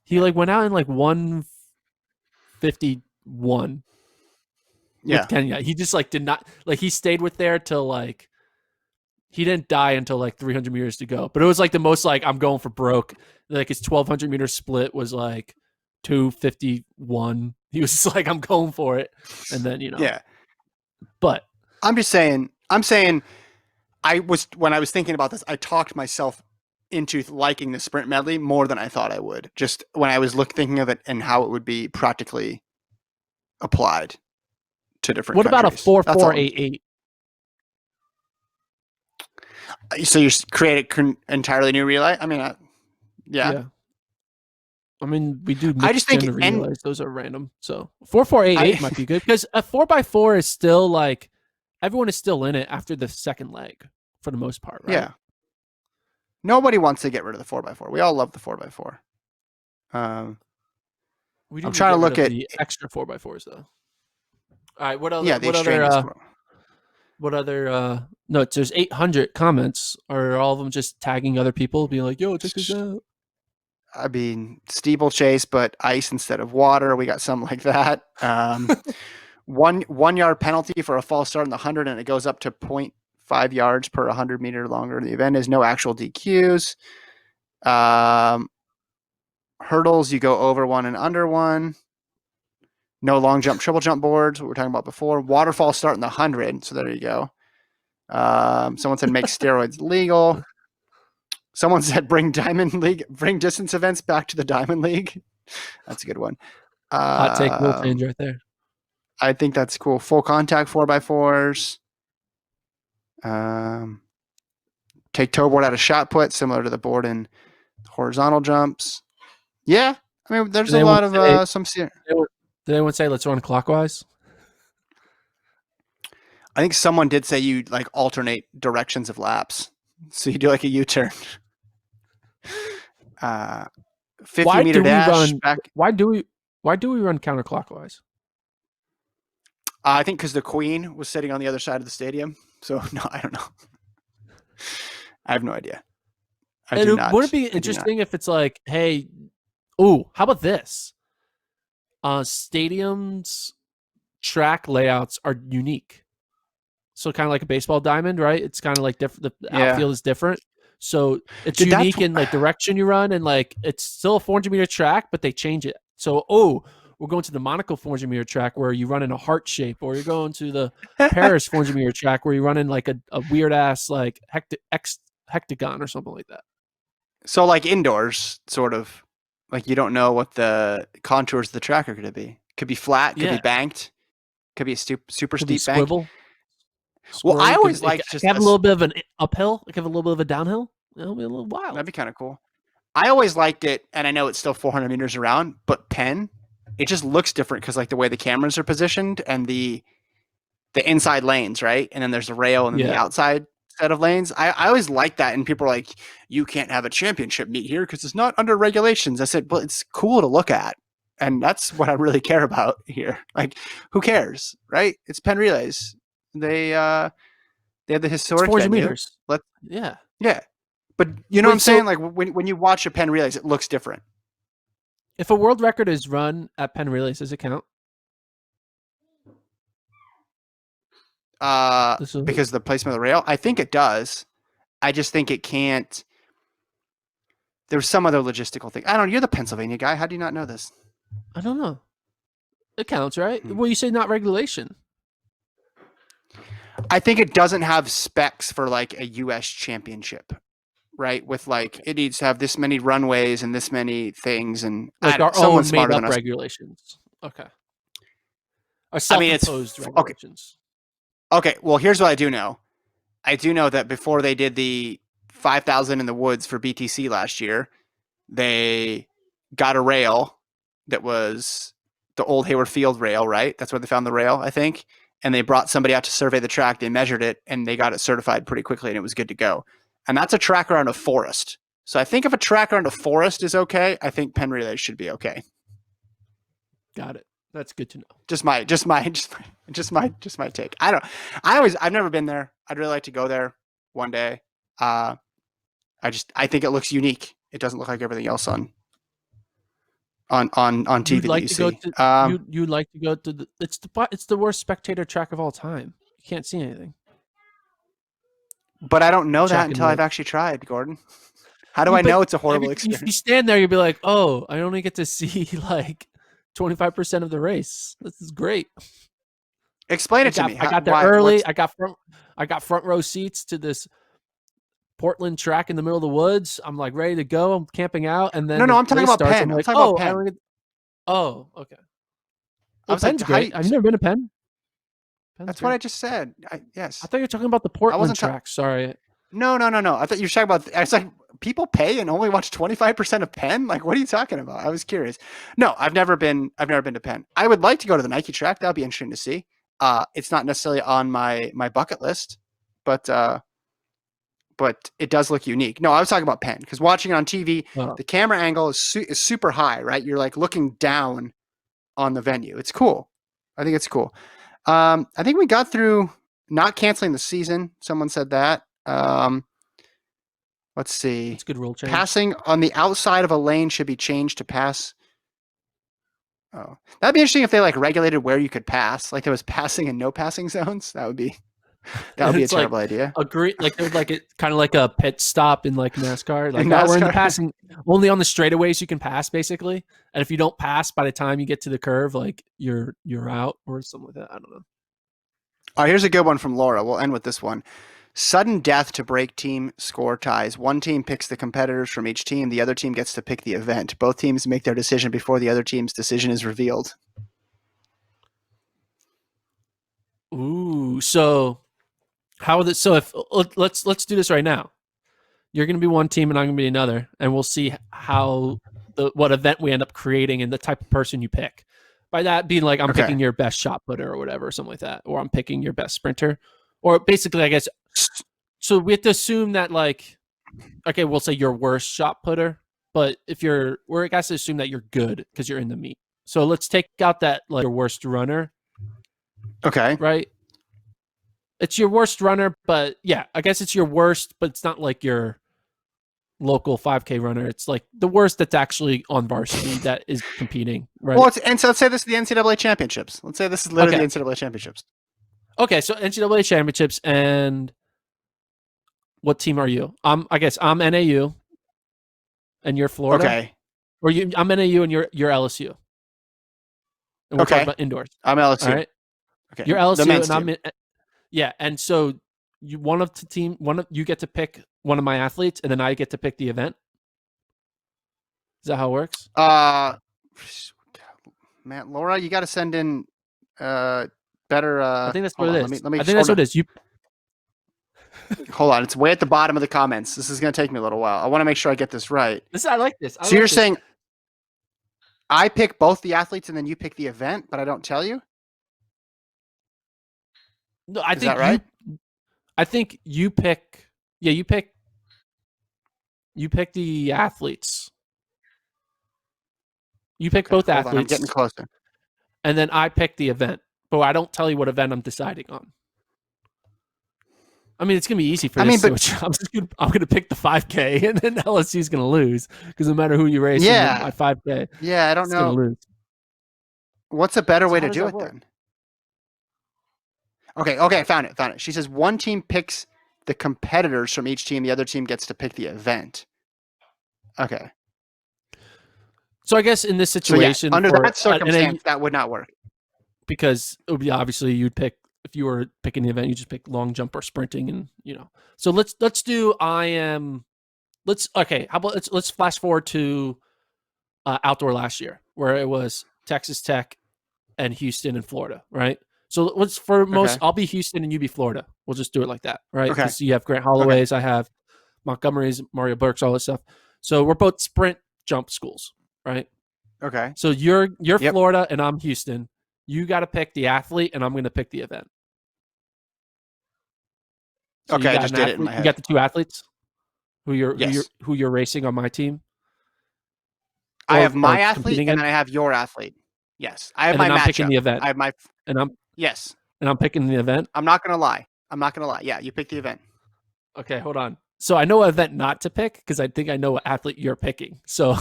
[SPEAKER 2] He like went out in like 1:51. With Kenya. He just like did not, like, he stayed with there till like, he didn't die until like 300 meters to go. But it was like the most like, I'm going for broke. Like his 1,200 meter split was like 2:51. He was just like, I'm going for it. And then,
[SPEAKER 1] Yeah.
[SPEAKER 2] But
[SPEAKER 1] I'm saying when I was thinking about this, I talked myself into liking the sprint medley more than I thought I would. Just when I was thinking of it and how it would be practically applied to different
[SPEAKER 2] What
[SPEAKER 1] countries.
[SPEAKER 2] About a 4.488?
[SPEAKER 1] So you create an entirely new relay? I mean, yeah.
[SPEAKER 2] I mean, we do.
[SPEAKER 1] I just think
[SPEAKER 2] relays. Those are random. So 4.488 might be good because a 4x4 is still like, everyone is still in it after the second leg for the most part, right?
[SPEAKER 1] Yeah. Nobody wants to get rid of the 4x4. We all love the 4x4. I'm trying to look at
[SPEAKER 2] the extra 4x4s though. All right, what other?
[SPEAKER 1] Yeah,
[SPEAKER 2] what other? No, there's 800 comments. Are all of them just tagging other people, being like, "Yo, check this out"?
[SPEAKER 1] I mean, steeplechase, but ice instead of water. We got something like that. 1 yard penalty for a false start in the 100, and it goes up to 0.5 yards per 100 meter longer. The event is no actual DQs. Hurdles, you go over 1 and under 1. No long jump, triple jump boards, what we were talking about before. Waterfall start in the 100. So there you go. Someone said make steroids legal. Someone said bring distance events back to the Diamond League. That's a good one.
[SPEAKER 2] Hot take rule change right there.
[SPEAKER 1] I think that's cool. Full contact 4x4s. Take toe board out of shot put, similar to the board in horizontal jumps. Yeah. I mean, there's a lot of some.
[SPEAKER 2] Did anyone say let's run clockwise?
[SPEAKER 1] I think someone did say you like alternate directions of laps. So you do like a U-turn. 50-meter dash.
[SPEAKER 2] Why do we run counterclockwise?
[SPEAKER 1] I think because the Queen was sitting on the other side of the stadium. So no, I don't know. I have no idea. I
[SPEAKER 2] And
[SPEAKER 1] do
[SPEAKER 2] wouldn't
[SPEAKER 1] not.
[SPEAKER 2] it be
[SPEAKER 1] I do not.
[SPEAKER 2] interesting if it's like, hey, oh, how about this? Stadiums track layouts are unique. So kind of like a baseball diamond, right? It's kind of like different. The
[SPEAKER 1] Yeah.
[SPEAKER 2] outfield is different. So it's
[SPEAKER 1] Dude, that's
[SPEAKER 2] unique in like direction you run, and like it's still a 400-meter track, but they change it. So we're going to the Monaco 400-meter track where you run in a heart shape, or you're going to the Paris 400-meter track where you run in like a weird ass like hectagon or something like that.
[SPEAKER 1] so like indoors, sort of. Like you don't know what the contours of the track are going to be. Could be flat, could be
[SPEAKER 2] Yeah,
[SPEAKER 1] banked, could be a super
[SPEAKER 2] could be
[SPEAKER 1] steep bank. Well, I
[SPEAKER 2] squirrely.
[SPEAKER 1] always
[SPEAKER 2] It
[SPEAKER 1] liked
[SPEAKER 2] could
[SPEAKER 1] just
[SPEAKER 2] have a little bit of an uphill. It could have a little bit of a downhill. It'll be a little
[SPEAKER 1] that'd
[SPEAKER 2] wild.
[SPEAKER 1] be kind of cool. I always liked it, and I know it's still 400 meters around, but Penn, it just looks different because like the way the cameras are positioned and the inside lanes, right? And then there's the rail and then the
[SPEAKER 2] Yeah,
[SPEAKER 1] outside set of lanes. I always like that. And people are like, you can't have a championship meet here because it's not under regulations. I said, well, it's cool to look at. And that's what I really care about here. Like, who cares, right? It's Penn Relays. They have the
[SPEAKER 2] it's
[SPEAKER 1] historic
[SPEAKER 2] 400
[SPEAKER 1] venue.
[SPEAKER 2] meters.
[SPEAKER 1] Let
[SPEAKER 2] Yeah.
[SPEAKER 1] Yeah. But you know what I'm
[SPEAKER 2] Wait, so
[SPEAKER 1] saying? Like when you watch a Penn Relays, it looks different.
[SPEAKER 2] if a world record is run at Penn Relays, does it count? This is,
[SPEAKER 1] Because of the placement of the rail, I think it does. I just think it can't. There's some other logistical thing. I don't know. You're the Pennsylvania guy. How do you not know this?
[SPEAKER 2] I don't know. It counts, right?
[SPEAKER 1] Hmm.
[SPEAKER 2] Well, you say not regulation.
[SPEAKER 1] I think it doesn't have specs for like a U.S. championship, right? With like it needs to have this many runways and this many things, and
[SPEAKER 2] Like our
[SPEAKER 1] someone
[SPEAKER 2] own made
[SPEAKER 1] smarter than
[SPEAKER 2] up
[SPEAKER 1] us.
[SPEAKER 2] regulations. Okay. Our
[SPEAKER 1] I mean,
[SPEAKER 2] self-imposed
[SPEAKER 1] okay.
[SPEAKER 2] regulations.
[SPEAKER 1] Okay, well, here's what I do know. I do know that before they did the 5,000 in the woods for BTC last year, they got a rail that was the old Hayward Field rail, right? That's where they found the rail, I think. And they brought somebody out to survey the track. They measured it and they got it certified pretty quickly and it was good to go. And that's a track around a forest. So I think if a track around a forest is okay, I think Penn Relays should be okay.
[SPEAKER 2] Got it. That's good to know.
[SPEAKER 1] Just my take. I've never been there. I'd really like to go there one day. I think it looks unique. It doesn't look like everything else on TV
[SPEAKER 2] You'd
[SPEAKER 1] that
[SPEAKER 2] like
[SPEAKER 1] you
[SPEAKER 2] to go
[SPEAKER 1] see.
[SPEAKER 2] to you'd like to go to it's the worst spectator track of all time. You can't see anything.
[SPEAKER 1] But I don't know that
[SPEAKER 2] Track in the
[SPEAKER 1] until I've
[SPEAKER 2] woods.
[SPEAKER 1] actually tried, Gordon. How do I
[SPEAKER 2] But
[SPEAKER 1] know it's a horrible
[SPEAKER 2] if you
[SPEAKER 1] experience?
[SPEAKER 2] stand there, you'll be like, "Oh, I only get to see like 25% of the race. This is great."
[SPEAKER 1] Explain it to me.
[SPEAKER 2] I got there
[SPEAKER 1] Why?
[SPEAKER 2] early. I got front row seats to this Portland track in the middle of the woods. I'm like ready to go. I'm camping out, and then
[SPEAKER 1] No,
[SPEAKER 2] the
[SPEAKER 1] I'm talking
[SPEAKER 2] race
[SPEAKER 1] about
[SPEAKER 2] starts. I'm
[SPEAKER 1] Penn. I'm
[SPEAKER 2] like,
[SPEAKER 1] talking about
[SPEAKER 2] "Oh,
[SPEAKER 1] Penn.
[SPEAKER 2] okay."
[SPEAKER 1] I
[SPEAKER 2] Well,
[SPEAKER 1] was like,
[SPEAKER 2] Penn's great. I've never been to Penn. Penn's
[SPEAKER 1] that's what I
[SPEAKER 2] great.
[SPEAKER 1] just said.
[SPEAKER 2] I
[SPEAKER 1] Yes.
[SPEAKER 2] thought you were talking about the
[SPEAKER 1] I
[SPEAKER 2] Portland
[SPEAKER 1] wasn't.
[SPEAKER 2] track. Sorry.
[SPEAKER 1] No. I thought you were talking about. I was like, people pay and only watch 25% of Penn. Like, what are you talking about? I was curious. No, I've never been. I've never been to Penn. I would like to go to the Nike track. That would be interesting to see. It's not necessarily on my bucket list, but it does look unique. No, I was talking about Penn because watching it on TV,
[SPEAKER 2] Oh,
[SPEAKER 1] the camera angle is super high, right? You're like looking down on the venue. It's cool. I think it's cool. I think we got through not canceling the season. Someone said that. Let's see.
[SPEAKER 2] that's a good rule change.
[SPEAKER 1] Passing on the outside of a lane should be changed to pass. Oh, that'd be interesting if they like regulated where you could pass. Like there was passing and no passing zones. That would be a
[SPEAKER 2] It's like
[SPEAKER 1] terrible idea.
[SPEAKER 2] like there's like it kind of like a pit stop in like NASCAR. Like,
[SPEAKER 1] In
[SPEAKER 2] oh, we're in the
[SPEAKER 1] NASCAR.
[SPEAKER 2] passing only on the straightaways you can pass basically. And if you don't pass by the time you get to the curve, like you're out or something like that. I don't know.
[SPEAKER 1] Oh, here's a good one from Laura. We'll end with this one. Sudden death to break team score ties. One team picks the competitors from each team. The other team gets to pick the event. Both teams make their decision before the other team's decision is revealed.
[SPEAKER 2] Ooh, so how would it? So if let's do this right now. You're going to be one team and I'm going to be another, and we'll see how what event we end up creating and the type of person you pick. By that being like I'm picking your best shot putter or whatever, or something like that, or I'm picking your best sprinter, or basically I guess. So we have to assume that like, okay, we'll say your worst shot putter, but if we're I guess to assume that you're good because you're in the meet. So let's take out that like your worst runner,
[SPEAKER 1] Okay.
[SPEAKER 2] right? It's your worst runner, but yeah, I guess it's your worst, but it's not like your local 5K runner. It's like the worst that's actually on varsity that is competing, right?
[SPEAKER 1] Well, so let's say this is the NCAA championships. Let's say this is literally
[SPEAKER 2] Okay.
[SPEAKER 1] the NCAA championships.
[SPEAKER 2] Okay, so NCAA championships, and what team are you? I guess I'm NAU, and you're Florida.
[SPEAKER 1] Okay.
[SPEAKER 2] Or I'm NAU and you're LSU. And we're talking
[SPEAKER 1] Okay.
[SPEAKER 2] about indoors.
[SPEAKER 1] I'm LSU.
[SPEAKER 2] All right.
[SPEAKER 1] Okay.
[SPEAKER 2] You're
[SPEAKER 1] The
[SPEAKER 2] LSU
[SPEAKER 1] men's
[SPEAKER 2] and I'm
[SPEAKER 1] team.
[SPEAKER 2] yeah, and so you get to pick one of my athletes, and then I get to pick the event. Is that how it works?
[SPEAKER 1] Man, Laura, you got to send in better.
[SPEAKER 2] I think that's what
[SPEAKER 1] Hold
[SPEAKER 2] it
[SPEAKER 1] on.
[SPEAKER 2] is.
[SPEAKER 1] Let me.
[SPEAKER 2] I think that's what it is. You
[SPEAKER 1] Hold on. It's way at the bottom of the comments. This is going to take me a little while. I want to make sure I get this right.
[SPEAKER 2] I like this.
[SPEAKER 1] So you're saying I pick both the athletes and then you pick the event, but I don't tell you?
[SPEAKER 2] No,
[SPEAKER 1] Is that right?
[SPEAKER 2] I think you pick. Yeah, you pick the athletes. You pick both
[SPEAKER 1] hold
[SPEAKER 2] athletes.
[SPEAKER 1] on, I'm getting closer.
[SPEAKER 2] And then I pick the event, but I don't tell you what event I'm deciding on. I mean, it's gonna be easy for this. I'm gonna pick the 5K, and then LSU's gonna lose because no matter who you race, in my 5K,
[SPEAKER 1] yeah, I don't know.
[SPEAKER 2] Gonna lose.
[SPEAKER 1] What's a better way to do it then? Okay, found it. She says one team picks the competitors from each team, the other team gets to pick the event. Okay.
[SPEAKER 2] So I guess in this situation,
[SPEAKER 1] so under that circumstance, that would not work.
[SPEAKER 2] Because it would be obviously you'd pick, if you were picking the event, you just pick long jump or sprinting, and So let's do how about let's flash forward to outdoor last year, where it was Texas Tech and Houston and Florida, right? So I'll be Houston and you be Florida. We'll just do it like that, right? Because you have Grant Holloway's, I have Montgomery's, Mario Burke's, all this stuff. So we're both sprint jump schools, right?
[SPEAKER 1] Okay.
[SPEAKER 2] So you're Florida and I'm Houston. You got to pick the athlete, and I'm going to pick the event.
[SPEAKER 1] So I just did it in my head.
[SPEAKER 2] You got the two athletes who you're racing on my team.
[SPEAKER 1] I have my athlete and then I have your athlete. Yes, I have my matchup. I'm picking
[SPEAKER 2] the event.
[SPEAKER 1] I have my yes,
[SPEAKER 2] and I'm picking the event.
[SPEAKER 1] I'm not gonna lie. Yeah, you pick the event.
[SPEAKER 2] Okay, hold on. So I know what event not to pick because I think I know what athlete you're picking. So,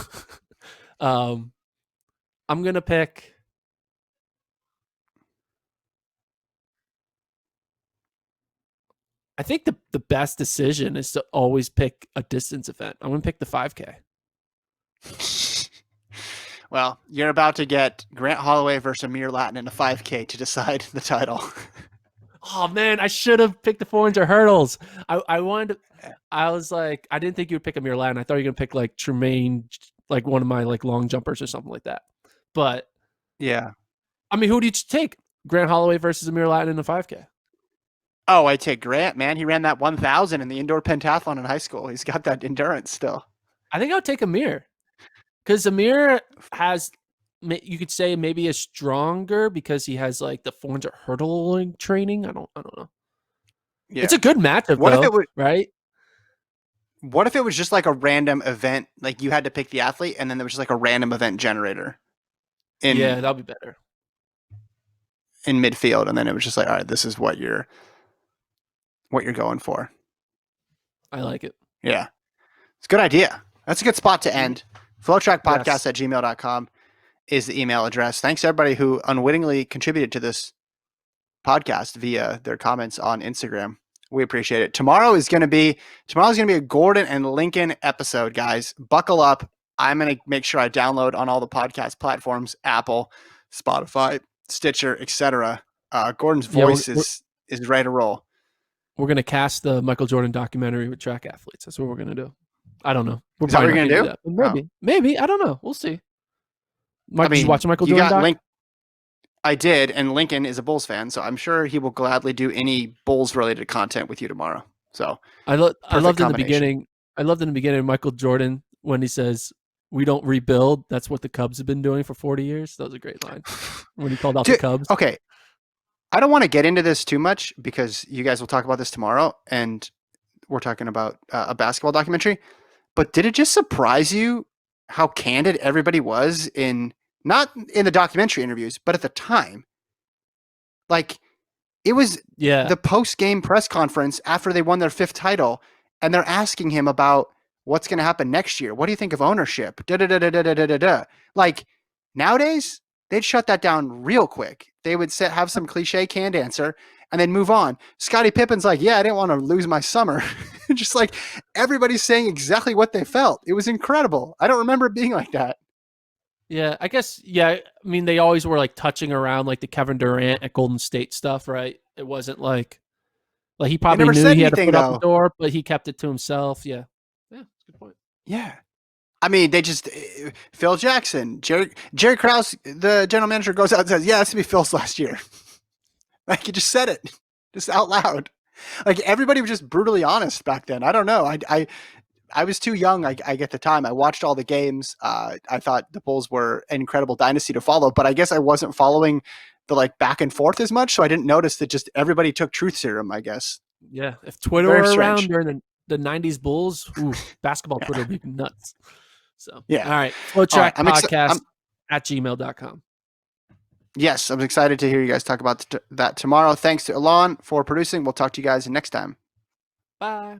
[SPEAKER 2] I'm gonna pick. I think the best decision is to always pick a distance event. I'm gonna pick the 5K.
[SPEAKER 1] Well, you're about to get Grant Holloway versus Amir Latin in a 5K to decide the title.
[SPEAKER 2] Oh man, I should have picked the 400 hurdles. I wanted to, I was like, I didn't think you would pick Amir Latin. I thought you were gonna pick like Tremaine, like one of my like long jumpers or something like that. But
[SPEAKER 1] yeah,
[SPEAKER 2] I mean, who did you take? Grant Holloway versus Amir Latin in the 5K.
[SPEAKER 1] Oh, I take Grant, man. He ran that 1,000 in the indoor pentathlon in high school. He's got that endurance still.
[SPEAKER 2] I think I would take Amir because Amir has, you could say, maybe is stronger because he has like the 400 hurdling training. I don't know. Yeah. It's a good matchup, right?
[SPEAKER 1] What if it was just like a random event? Like you had to pick the athlete, and then there was just like a random event generator.
[SPEAKER 2] Yeah, that'll be better.
[SPEAKER 1] In midfield, and then it was just like, all right, this is what you're going for.
[SPEAKER 2] I like it.
[SPEAKER 1] Yeah. It's a good idea. That's a good spot to end. FloTrackPodcast@gmail.com is the email address. Thanks to everybody who unwittingly contributed to this podcast via their comments on Instagram. We appreciate it. Tomorrow's going to be a Gordon and Lincoln episode, guys. Buckle up. I'm going to make sure I download on all the podcast platforms, Apple, Spotify, Stitcher, etc. Gordon's voice is ready to roll.
[SPEAKER 2] We're going to cast the Michael Jordan documentary with track athletes. That's what we're going to do. I don't know.
[SPEAKER 1] Is that what we're going to do?
[SPEAKER 2] That. Maybe. I don't know. We'll see. Did you watch Michael Jordan doc?
[SPEAKER 1] I did, and Lincoln is a Bulls fan, so I'm sure he will gladly do any Bulls-related content with you tomorrow. So
[SPEAKER 2] I loved in the beginning. I loved in the beginning Michael Jordan when he says, "We don't rebuild. That's what the Cubs have been doing for 40 years." That was a great line when he called out the Cubs.
[SPEAKER 1] Okay, I don't want to get into this too much because you guys will talk about this tomorrow, and we're talking about a basketball documentary. But did it just surprise you how candid everybody was not in the documentary interviews, but at the time? Like, It was
[SPEAKER 2] Yeah.
[SPEAKER 1] the post-game press conference after they won their 5th title, and they're asking him about what's going to happen next year. What do you think of ownership? Da, da, da, da, da, da, da, da. Like, nowadays, they'd shut that down real quick. They would have some cliche canned answer and then move on. Scottie Pippen's like, yeah, I didn't want to lose my summer. Just like everybody's saying exactly what they felt. It was incredible. I don't remember it being like that.
[SPEAKER 2] Yeah, I guess. Yeah, I mean, they always were like touching around like the Kevin Durant at Golden State stuff, right? It wasn't like he
[SPEAKER 1] They
[SPEAKER 2] probably
[SPEAKER 1] never
[SPEAKER 2] knew
[SPEAKER 1] said
[SPEAKER 2] he had to
[SPEAKER 1] anything,
[SPEAKER 2] put up a
[SPEAKER 1] though.
[SPEAKER 2] door, but he kept it to himself. Yeah, yeah, that's a good point.
[SPEAKER 1] Yeah. I mean, they just Phil Jackson, Jerry Krause, the general manager, goes out and says, "Yeah, this would be Phil's last year." Like he just said it, just out loud. Like everybody was just brutally honest back then. I don't know. I was too young. I get the time. I watched all the games. I thought the Bulls were an incredible dynasty to follow, but I guess I wasn't following the like back and forth as much, so I didn't notice that just everybody took truth serum. I guess
[SPEAKER 2] Yeah, if Twitter
[SPEAKER 1] very
[SPEAKER 2] were around
[SPEAKER 1] strange.
[SPEAKER 2] during the '90s Bulls, ooh, basketball Twitter
[SPEAKER 1] Yeah,
[SPEAKER 2] would be nuts. So, all
[SPEAKER 1] yeah.
[SPEAKER 2] right,
[SPEAKER 1] All right.
[SPEAKER 2] FloTrack
[SPEAKER 1] I'm excited.
[SPEAKER 2] podcast at gmail.com.
[SPEAKER 1] Yes, I'm excited to hear you guys talk about that tomorrow. Thanks to Alon for producing. We'll talk to you guys next time.
[SPEAKER 2] Bye.